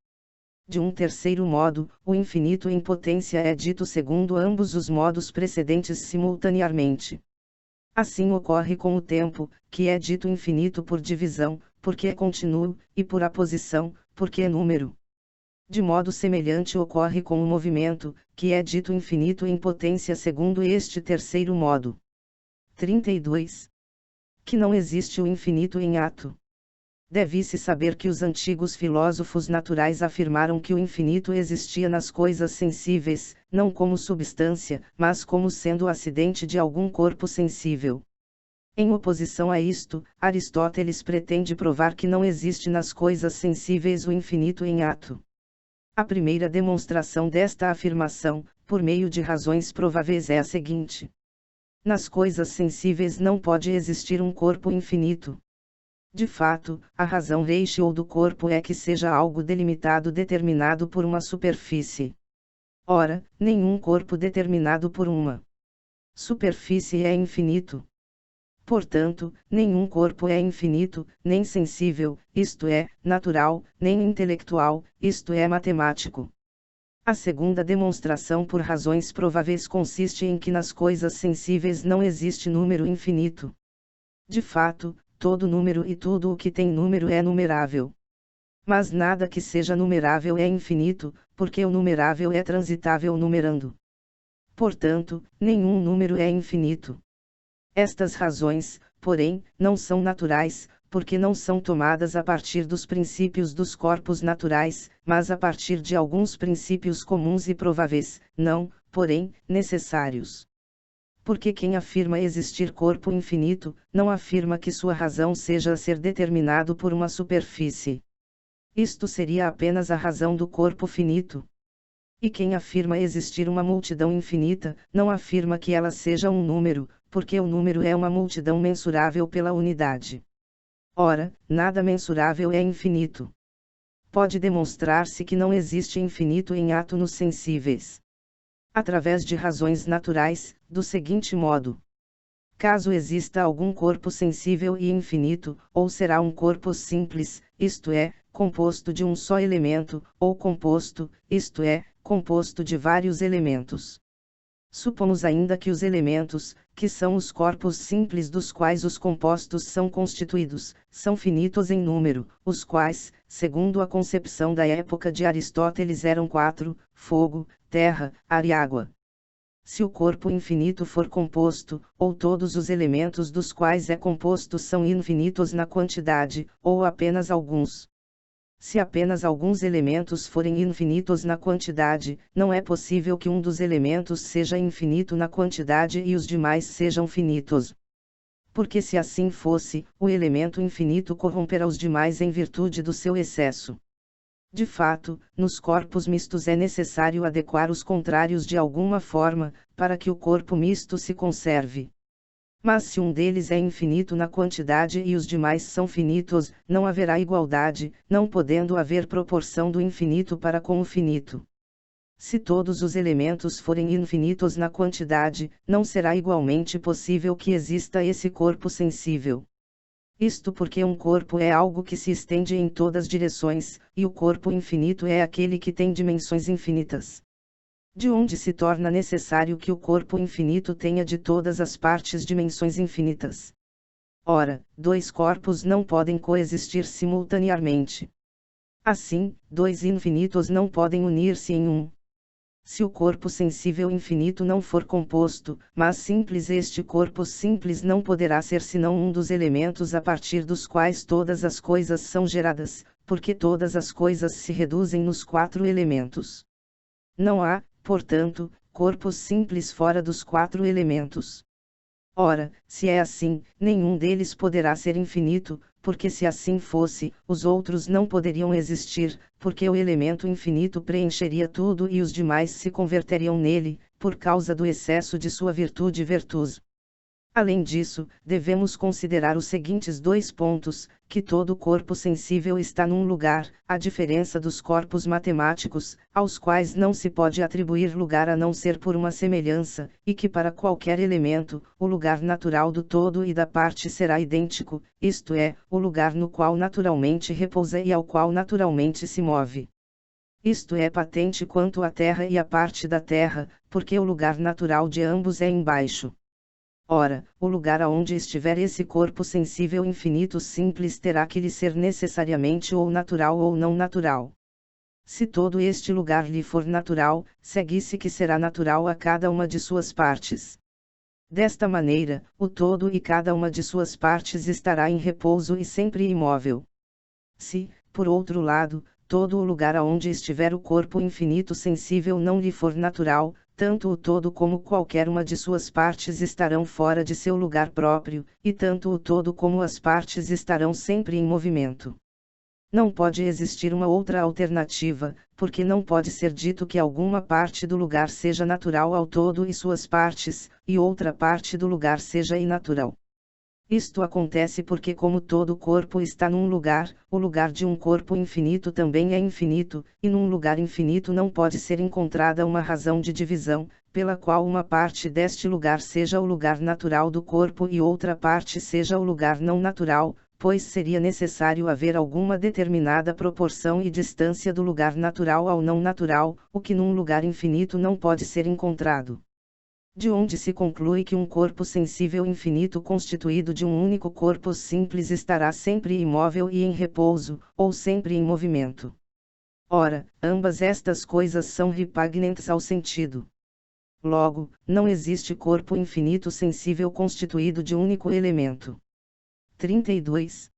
De um terceiro modo, o infinito em potência é dito segundo ambos os modos precedentes simultaneamente. Assim ocorre com o tempo, que é dito infinito por divisão, porque é contínuo, e por aposição, porque é número. De modo semelhante ocorre com o movimento, que é dito infinito em potência segundo este terceiro modo. 32. Que não existe o infinito em ato. Deve-se saber que os antigos filósofos naturais afirmaram que o infinito existia nas coisas sensíveis, não como substância, mas como sendo acidente de algum corpo sensível. Em oposição a isto, Aristóteles pretende provar que não existe nas coisas sensíveis o infinito em ato. A primeira demonstração desta afirmação, por meio de razões prováveis, é a seguinte: nas coisas sensíveis não pode existir um corpo infinito. De fato, a razão ratio do corpo é que seja algo delimitado determinado por uma superfície. Ora, nenhum corpo determinado por uma superfície é infinito. Portanto, nenhum corpo é infinito, nem sensível, isto é, natural, nem intelectual, isto é, matemático. A segunda demonstração por razões prováveis consiste em que nas coisas sensíveis não existe número infinito. De fato, todo número e tudo o que tem número é numerável. Mas nada que seja numerável é infinito, porque o numerável é transitável numerando. Portanto, nenhum número é infinito. Estas razões, porém, não são naturais, porque não são tomadas a partir dos princípios dos corpos naturais, mas a partir de alguns princípios comuns e prováveis, não, porém, necessários. Porque quem afirma existir corpo infinito, não afirma que sua razão seja a ser determinado por uma superfície. Isto seria apenas a razão do corpo finito. E quem afirma existir uma multidão infinita, não afirma que ela seja um número, porque o número é uma multidão mensurável pela unidade. Ora, nada mensurável é infinito. Pode demonstrar-se que não existe infinito em átomos sensíveis, através de razões naturais, do seguinte modo: caso exista algum corpo sensível e infinito, ou será um corpo simples, isto é, composto de um só elemento, ou composto, isto é, composto de vários elementos. Supomos ainda que os elementos, que são os corpos simples dos quais os compostos são constituídos, são finitos em número, os quais, segundo a concepção da época de Aristóteles eram 4, fogo, terra, ar e água. Se o corpo infinito for composto, ou todos os elementos dos quais é composto são infinitos na quantidade, ou apenas alguns. Se apenas alguns elementos forem infinitos na quantidade, não é possível que um dos elementos seja infinito na quantidade e os demais sejam finitos. Porque se assim fosse, o elemento infinito corromperá os demais em virtude do seu excesso. De fato, nos corpos mistos é necessário adequar os contrários de alguma forma, para que o corpo misto se conserve. Mas se um deles é infinito na quantidade e os demais são finitos, não haverá igualdade, não podendo haver proporção do infinito para com o finito. Se todos os elementos forem infinitos na quantidade, não será igualmente possível que exista esse corpo sensível. Isto porque um corpo é algo que se estende em todas as direções, e o corpo infinito é aquele que tem dimensões infinitas. De onde se torna necessário que o corpo infinito tenha de todas as partes dimensões infinitas. Ora, dois corpos não podem coexistir simultaneamente. Assim, dois infinitos não podem unir-se em um. Se o corpo sensível infinito não for composto, mas simples, este corpo simples não poderá ser senão um dos elementos a partir dos quais todas as coisas são geradas, porque todas as coisas se reduzem nos 4 elementos. Não há, portanto, corpos simples fora dos 4 elementos. Ora, se é assim, nenhum deles poderá ser infinito, porque se assim fosse, os outros não poderiam existir, porque o elemento infinito preencheria tudo e os demais se converteriam nele, por causa do excesso de sua virtude e virtude. Além disso, devemos considerar os seguintes 2 pontos: que todo corpo sensível está num lugar, à diferença dos corpos matemáticos, aos quais não se pode atribuir lugar a não ser por uma semelhança, e que para qualquer elemento, o lugar natural do todo e da parte será idêntico, isto é, o lugar no qual naturalmente repousa e ao qual naturalmente se move. Isto é patente quanto à terra e à parte da terra, porque o lugar natural de ambos é embaixo. Ora, o lugar aonde estiver esse corpo sensível infinito simples terá que lhe ser necessariamente ou natural ou não natural. Se todo este lugar lhe for natural, segue-se que será natural a cada uma de suas partes. Desta maneira, o todo e cada uma de suas partes estará em repouso e sempre imóvel. Se, por outro lado, todo o lugar aonde estiver o corpo infinito sensível não lhe for natural, tanto o todo como qualquer uma de suas partes estarão fora de seu lugar próprio, e tanto o todo como as partes estarão sempre em movimento. Não pode existir uma outra alternativa, porque não pode ser dito que alguma parte do lugar seja natural ao todo e suas partes, e outra parte do lugar seja inatural. Isto acontece porque, como todo corpo está num lugar, o lugar de um corpo infinito também é infinito, e num lugar infinito não pode ser encontrada uma razão de divisão, pela qual uma parte deste lugar seja o lugar natural do corpo e outra parte seja o lugar não natural, pois seria necessário haver alguma determinada proporção e distância do lugar natural ao não natural, o que num lugar infinito não pode ser encontrado. De onde se conclui que um corpo sensível infinito constituído de um único corpo simples estará sempre imóvel e em repouso, ou sempre em movimento. Ora, ambas estas coisas são repugnantes ao sentido. Logo, não existe corpo infinito sensível constituído de único elemento. 32.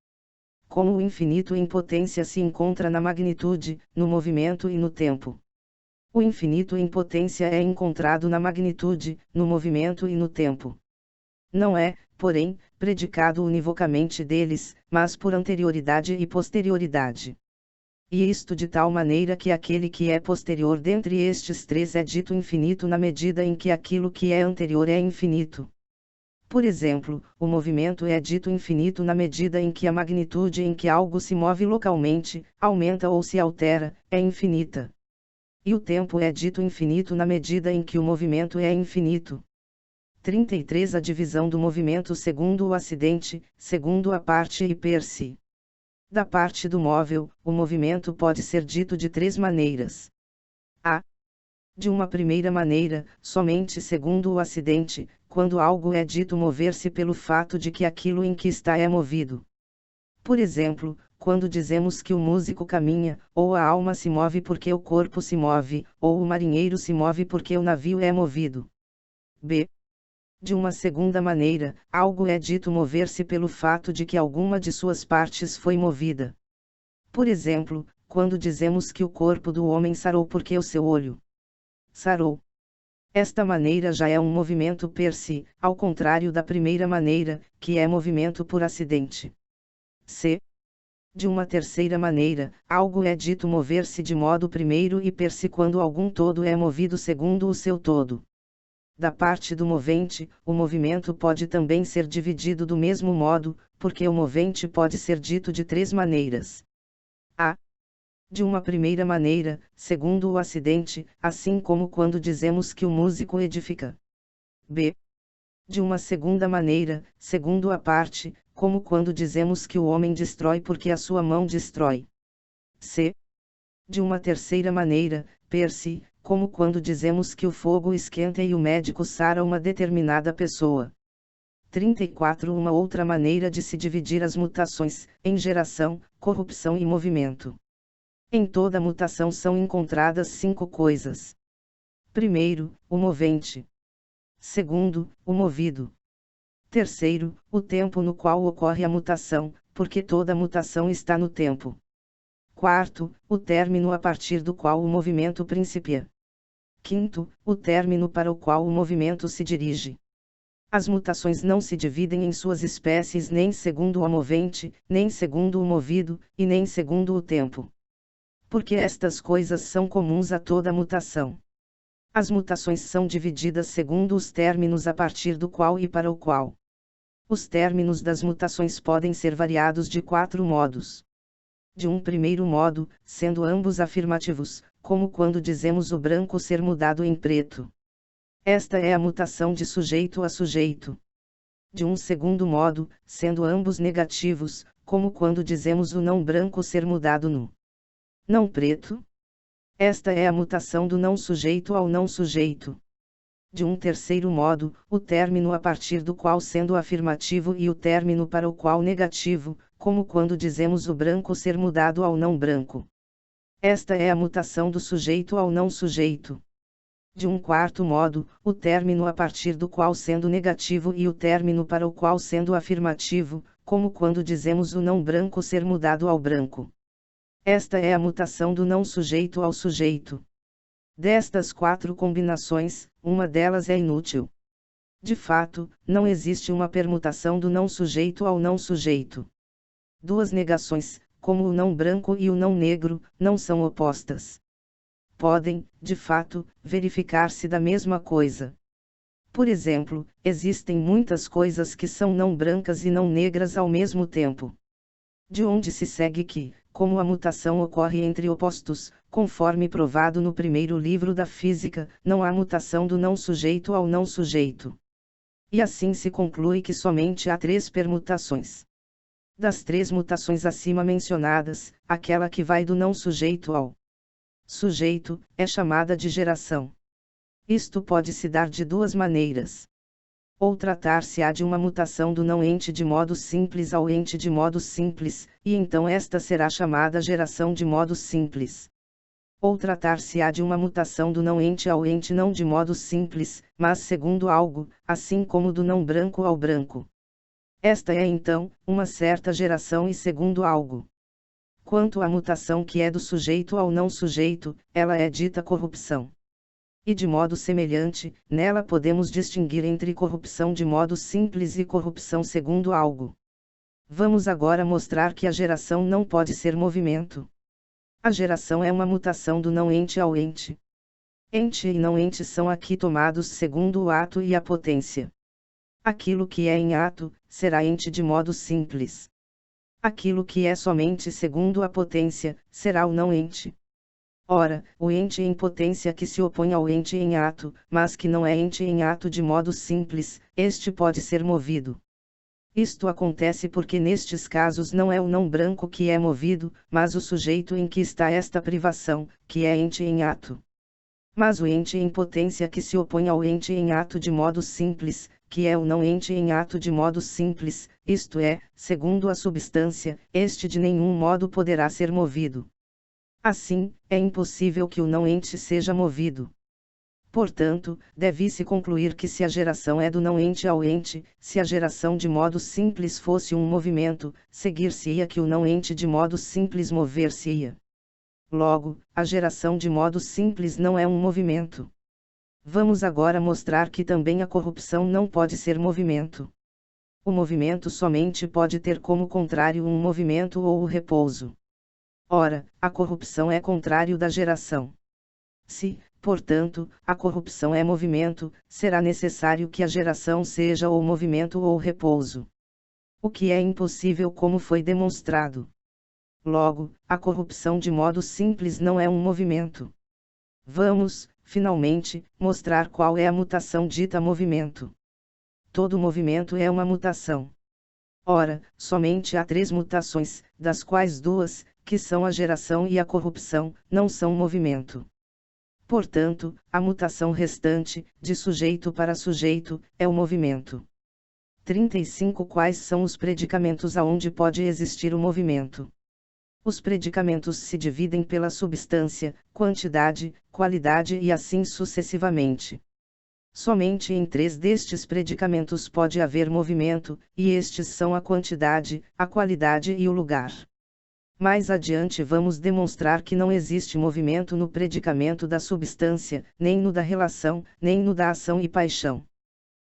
Como o infinito em potência se encontra na magnitude, no movimento e no tempo. O infinito em potência é encontrado na magnitude, no movimento e no tempo. Não é, porém, predicado univocamente deles, mas por anterioridade e posterioridade. E isto de tal maneira que aquele que é posterior dentre estes três é dito infinito na medida em que aquilo que é anterior é infinito. Por exemplo, o movimento é dito infinito na medida em que a magnitude em que algo se move localmente, aumenta ou se altera, é infinita. E o tempo é dito infinito na medida em que o movimento é infinito. 33 A divisão do movimento segundo o acidente, segundo a parte e per si. Da parte do móvel, o movimento pode ser dito de três maneiras. A. De uma primeira maneira, somente segundo o acidente, quando algo é dito mover-se pelo fato de que aquilo em que está é movido. Por exemplo, quando dizemos que o músico caminha, ou a alma se move porque o corpo se move, ou o marinheiro se move porque o navio é movido. B. De uma segunda maneira, algo é dito mover-se pelo fato de que alguma de suas partes foi movida. Por exemplo, quando dizemos que o corpo do homem sarou porque o seu olho sarou. Esta maneira já é um movimento per si, ao contrário da primeira maneira, que é movimento por acidente. C. De uma terceira maneira, algo é dito mover-se de modo primeiro e per si quando algum todo é movido segundo o seu todo. Da parte do movente, o movimento pode também ser dividido do mesmo modo, porque o movente pode ser dito de três maneiras. A. De uma primeira maneira, segundo o acidente, assim como quando dizemos que o músico edifica. B. De uma segunda maneira, segundo a parte, como quando dizemos que o homem destrói porque a sua mão destrói. C. De uma terceira maneira, per si, como quando dizemos que o fogo esquenta e o médico sara uma determinada pessoa. 34 Uma outra maneira de se dividir as mutações, em geração, corrupção e movimento. Em toda mutação são encontradas 5 coisas. Primeiro, o movente. Segundo, o movido. Terceiro, o tempo no qual ocorre a mutação, porque toda mutação está no tempo. Quarto, o término a partir do qual o movimento principia. Quinto, o término para o qual o movimento se dirige. As mutações não se dividem em suas espécies nem segundo o movente, nem segundo o movido, e nem segundo o tempo. Porque estas coisas são comuns a toda mutação. As mutações são divididas segundo os términos a partir do qual e para o qual. Os términos das mutações podem ser variados de 4 modos. De um primeiro modo, sendo ambos afirmativos, como quando dizemos o branco ser mudado em preto. Esta é a mutação de sujeito a sujeito. De um segundo modo, sendo ambos negativos, como quando dizemos o não branco ser mudado no não preto. Esta é a mutação do não sujeito ao não sujeito. De um terceiro modo, o término a partir do qual sendo afirmativo e o término para o qual negativo, como quando dizemos o branco ser mudado ao não branco. Esta é a mutação do sujeito ao não sujeito. De um quarto modo, o término a partir do qual sendo negativo e o término para o qual sendo afirmativo, como quando dizemos o não branco ser mudado ao branco. Esta é a mutação do não sujeito ao sujeito. Destas 4 combinações, uma delas é inútil. De fato, não existe uma permutação do não sujeito ao não sujeito. 2 negações, como o não branco e o não negro, não são opostas. Podem, de fato, verificar-se da mesma coisa. Por exemplo, existem muitas coisas que são não brancas e não negras ao mesmo tempo. De onde se segue que, como a mutação ocorre entre opostos, conforme provado no primeiro livro da física, não há mutação do não sujeito ao não sujeito. E assim se conclui que somente há 3 permutações. Das 3 mutações acima mencionadas, aquela que vai do não sujeito ao sujeito, é chamada de geração. Isto pode se dar de 2 maneiras. Ou tratar-se-á de uma mutação do não ente de modo simples ao ente de modo simples, e então esta será chamada geração de modo simples. Ou tratar-se-á de uma mutação do não ente ao ente não de modo simples, mas segundo algo, assim como do não branco ao branco. Esta é então, uma certa geração e segundo algo. Quanto à mutação que é do sujeito ao não sujeito, ela é dita corrupção. E de modo semelhante, nela podemos distinguir entre corrupção de modo simples e corrupção segundo algo. Vamos agora mostrar que a geração não pode ser movimento. A geração é uma mutação do não ente ao ente. Ente e não ente são aqui tomados segundo o ato e a potência. Aquilo que é em ato, será ente de modo simples. Aquilo que é somente segundo a potência, será o não ente. Ora, o ente em potência que se opõe ao ente em ato, mas que não é ente em ato de modo simples, este pode ser movido. Isto acontece porque nestes casos não é o não branco que é movido, mas o sujeito em que está esta privação, que é ente em ato. Mas o ente em potência que se opõe ao ente em ato de modo simples, que é o não ente em ato de modo simples, isto é, segundo a substância, este de nenhum modo poderá ser movido. Assim, é impossível que o não ente seja movido. Portanto, deve-se concluir que se a geração é do não ente ao ente, se a geração de modo simples fosse um movimento, seguir-se-ia que o não ente de modo simples mover-se-ia. Logo, a geração de modo simples não é um movimento. Vamos agora mostrar que também a corrupção não pode ser movimento. O movimento somente pode ter como contrário um movimento ou o repouso. Ora, a corrupção é contrário da geração. Se, portanto, a corrupção é movimento, será necessário que a geração seja ou movimento ou repouso. O que é impossível como foi demonstrado. Logo, a corrupção de modo simples não é um movimento. Vamos, finalmente, mostrar qual é a mutação dita movimento. Todo movimento é uma mutação. Ora, somente há 3 mutações, das quais 2, que são a geração e a corrupção, não são movimento. Portanto, a mutação restante, de sujeito para sujeito, é o movimento. 35 Quais são os predicamentos aonde pode existir o movimento? Os predicamentos se dividem pela substância, quantidade, qualidade e assim sucessivamente. Somente em 3 destes predicamentos pode haver movimento, e estes são a quantidade, a qualidade e o lugar. Mais adiante vamos demonstrar que não existe movimento no predicamento da substância, nem no da relação, nem no da ação e paixão.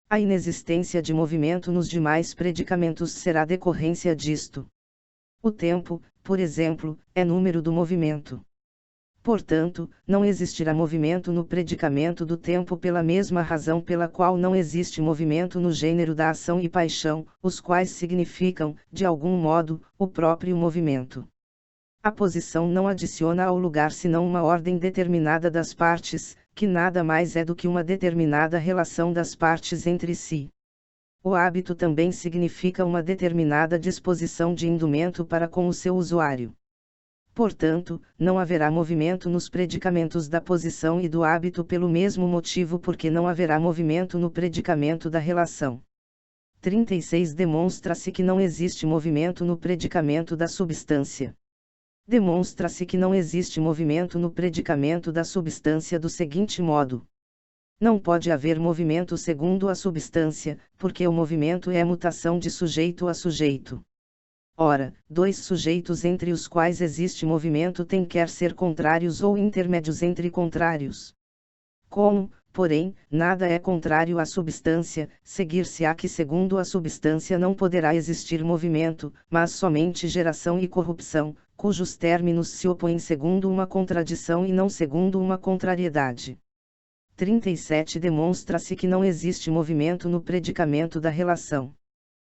A inexistência de movimento nos demais predicamentos será decorrência disto. O tempo, por exemplo, é número do movimento. Portanto, não existirá movimento no predicamento do tempo pela mesma razão pela qual não existe movimento no gênero da ação e paixão, os quais significam, de algum modo, o próprio movimento. A posição não adiciona ao lugar senão uma ordem determinada das partes, que nada mais é do que uma determinada relação das partes entre si. O hábito também significa uma determinada disposição de indumento para com o seu usuário. Portanto, não haverá movimento nos predicamentos da posição e do hábito pelo mesmo motivo porque não haverá movimento no predicamento da relação. 36 Demonstra-se que não existe movimento no predicamento da substância. Demonstra-se que não existe movimento no predicamento da substância do seguinte modo. Não pode haver movimento segundo a substância, porque o movimento é mutação de sujeito a sujeito. Ora, 2 sujeitos entre os quais existe movimento têm quer ser contrários ou intermédios entre contrários. Como, porém, nada é contrário à substância, seguir-se-á que segundo a substância não poderá existir movimento, mas somente geração e corrupção, cujos términos se opõem segundo uma contradição e não segundo uma contrariedade. 37 Demonstra-se que não existe movimento no predicamento da relação.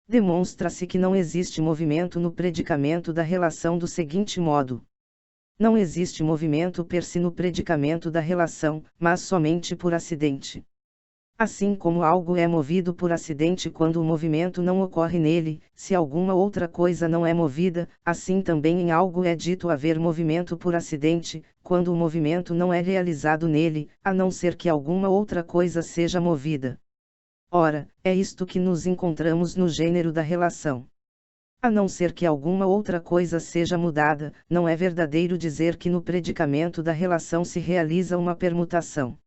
Demonstra-se que não existe movimento no predicamento da relação do seguinte modo. Não existe movimento per se no predicamento da relação, mas somente por acidente. Assim como algo é movido por acidente quando o movimento não ocorre nele, se alguma outra coisa não é movida, assim também em algo é dito haver movimento por acidente, quando o movimento não é realizado nele, a não ser que alguma outra coisa seja movida. Ora, é isto que nos encontramos no gênero da relação. A não ser que alguma outra coisa seja mudada, não é verdadeiro dizer que no predicamento da relação se realiza uma permutação.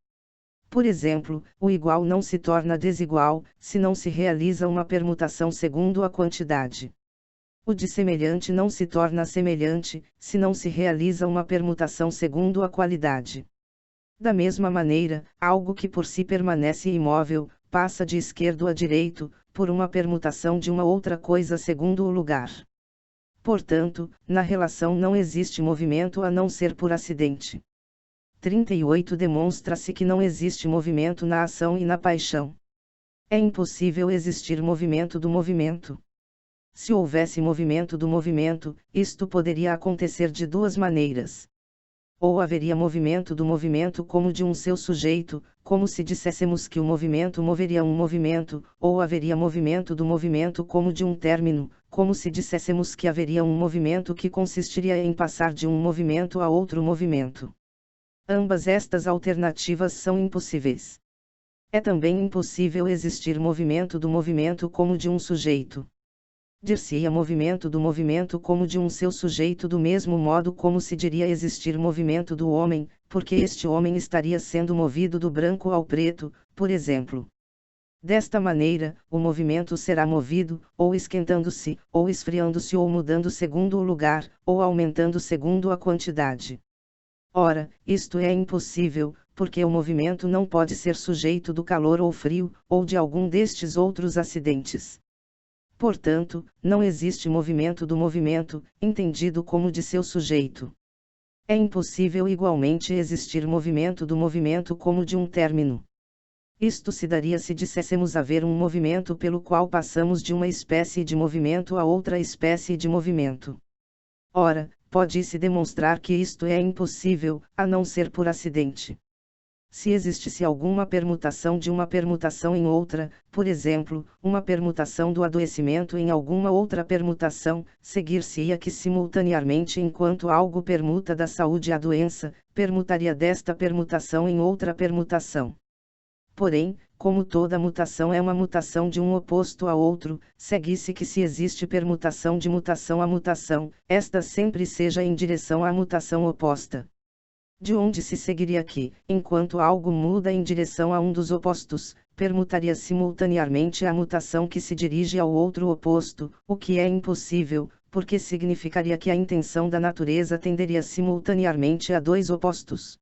Por exemplo, o igual não se torna desigual, se não se realiza uma permutação segundo a quantidade. O dissemelhante não se torna semelhante, se não se realiza uma permutação segundo a qualidade. Da mesma maneira, algo que por si permanece imóvel, passa de esquerdo a direito, por uma permutação de uma outra coisa segundo o lugar. Portanto, na relação não existe movimento a não ser por acidente. 38 Demonstra-se que não existe movimento na ação e na paixão. É impossível existir movimento do movimento. Se houvesse movimento do movimento, isto poderia acontecer de duas maneiras. Ou haveria movimento do movimento como de um seu sujeito, como se disséssemos que o movimento moveria um movimento, ou haveria movimento do movimento como de um término, como se disséssemos que haveria um movimento que consistiria em passar de um movimento a outro movimento. Ambas estas alternativas são impossíveis. É também impossível existir movimento do movimento como de um sujeito. Dir-se-ia movimento do movimento como de um seu sujeito do mesmo modo como se diria existir movimento do homem, porque este homem estaria sendo movido do branco ao preto, por exemplo. Desta maneira, o movimento será movido, ou esquentando-se, ou esfriando-se ou mudando segundo o lugar, ou aumentando segundo a quantidade. Ora, isto é impossível, porque o movimento não pode ser sujeito do calor ou frio, ou de algum destes outros acidentes. Portanto, não existe movimento do movimento, entendido como de seu sujeito. É impossível igualmente existir movimento do movimento como de um término. Isto se daria se disséssemos haver um movimento pelo qual passamos de uma espécie de movimento a outra espécie de movimento. Ora, pode-se demonstrar que isto é impossível, a não ser por acidente. Se existisse alguma permutação de uma permutação em outra, por exemplo, uma permutação do adoecimento em alguma outra permutação, seguir-se-ia que simultaneamente enquanto algo permuta da saúde à doença, permutaria desta permutação em outra permutação. Porém, como toda mutação é uma mutação de um oposto a outro, segue-se que se existe permutação de mutação a mutação, esta sempre seja em direção à mutação oposta. De onde se seguiria que, enquanto algo muda em direção a um dos opostos, permutaria simultaneamente a mutação que se dirige ao outro oposto, o que é impossível, porque significaria que a intenção da natureza tenderia simultaneamente a dois opostos.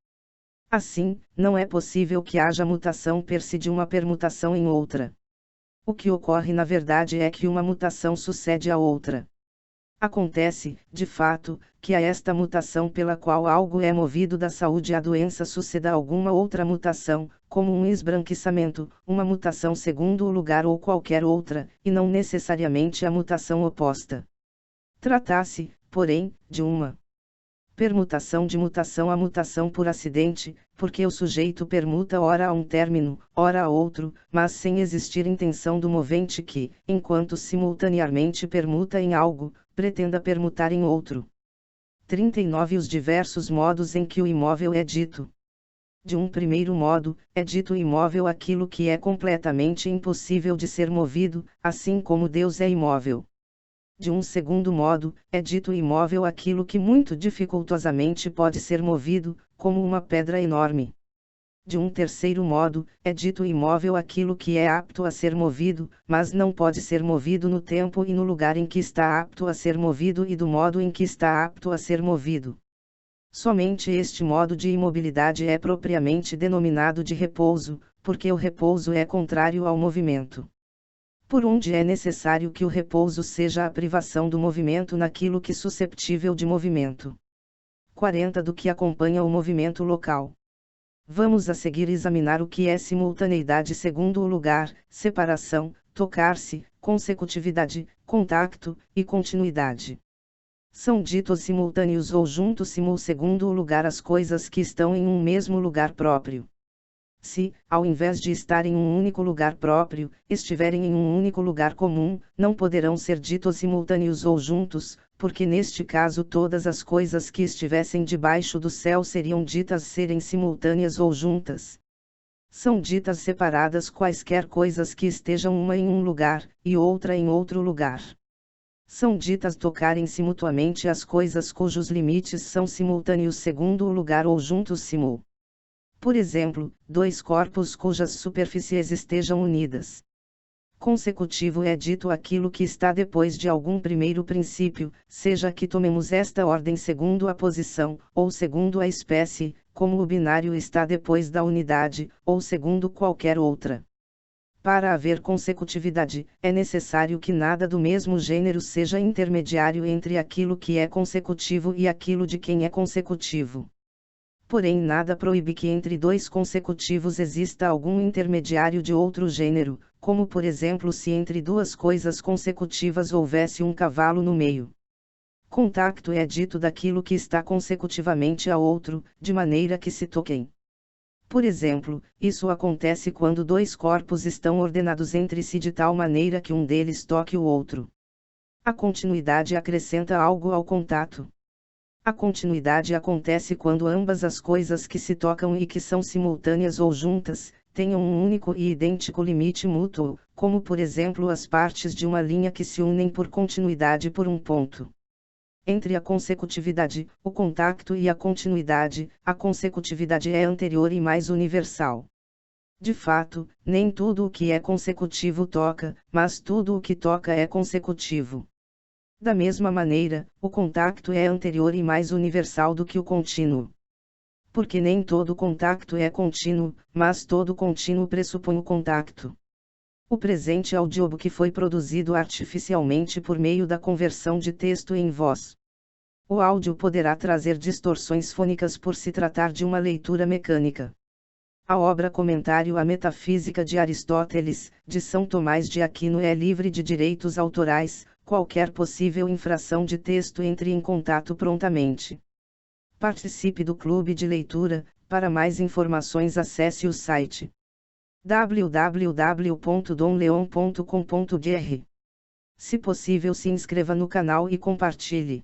Assim, não é possível que haja mutação per se de uma permutação em outra. O que ocorre na verdade é que uma mutação sucede à outra. Acontece, de fato, que a esta mutação pela qual algo é movido da saúde à doença suceda alguma outra mutação, como um esbranquiçamento, uma mutação segundo o lugar ou qualquer outra, e não necessariamente a mutação oposta. Trata-se, porém, de uma permutação de mutação a mutação por acidente, porque o sujeito permuta ora a um término, ora a outro, mas sem existir intenção do movente que, enquanto simultaneamente permuta em algo, pretenda permutar em outro. 39 Os diversos modos em que o imóvel é dito. De um primeiro modo, é dito imóvel aquilo que é completamente impossível de ser movido, assim como Deus é imóvel. De um segundo modo, é dito imóvel aquilo que muito dificultosamente pode ser movido, como uma pedra enorme. De um terceiro modo, é dito imóvel aquilo que é apto a ser movido, mas não pode ser movido no tempo e no lugar em que está apto a ser movido e do modo em que está apto a ser movido. Somente este modo de imobilidade é propriamente denominado de repouso, porque o repouso é contrário ao movimento. Por onde é necessário que o repouso seja a privação do movimento naquilo que é susceptível de movimento. 40 Do que acompanha o movimento local. Vamos a seguir examinar o que é simultaneidade segundo o lugar, separação, tocar-se, consecutividade, contacto, e continuidade. São ditos simultâneos ou juntos segundo o lugar as coisas que estão em um mesmo lugar próprio. Se, ao invés de estar em um único lugar próprio, estiverem em um único lugar comum, não poderão ser ditos simultâneos ou juntos, porque neste caso todas as coisas que estivessem debaixo do céu seriam ditas serem simultâneas ou juntas. São ditas separadas quaisquer coisas que estejam uma em um lugar, e outra em outro lugar. São ditas tocarem-se mutuamente as coisas cujos limites são simultâneos segundo o lugar ou juntos simul. Por exemplo, dois corpos cujas superfícies estejam unidas. Consecutivo é dito aquilo que está depois de algum primeiro princípio, seja que tomemos esta ordem segundo a posição, ou segundo a espécie, como o binário está depois da unidade, ou segundo qualquer outra. Para haver consecutividade, é necessário que nada do mesmo gênero seja intermediário entre aquilo que é consecutivo e aquilo de quem é consecutivo. Porém, nada proíbe que entre dois consecutivos exista algum intermediário de outro gênero, como por exemplo se entre duas coisas consecutivas houvesse um cavalo no meio. Contacto é dito daquilo que está consecutivamente a outro, de maneira que se toquem. Por exemplo, isso acontece quando dois corpos estão ordenados entre si de tal maneira que um deles toque o outro. A continuidade acrescenta algo ao contato. A continuidade acontece quando ambas as coisas que se tocam e que são simultâneas ou juntas, tenham um único e idêntico limite mútuo, como por exemplo as partes de uma linha que se unem por continuidade por um ponto. Entre a consecutividade, o contacto e a continuidade, a consecutividade é anterior e mais universal. De fato, nem tudo o que é consecutivo toca, mas tudo o que toca é consecutivo. Da mesma maneira, o contacto é anterior e mais universal do que o contínuo. Porque nem todo contacto é contínuo, mas todo contínuo pressupõe o contacto. O presente audiobook foi produzido artificialmente por meio da conversão de texto em voz. O áudio poderá trazer distorções fônicas por se tratar de uma leitura mecânica. A obra Comentário à Metafísica de Aristóteles, de São Tomás de Aquino é livre de direitos autorais. Qualquer possível infração de texto entre em contato prontamente. Participe do clube de leitura. Para mais informações acesse o site www.domleon.com.br. Se possível, se inscreva no canal e compartilhe.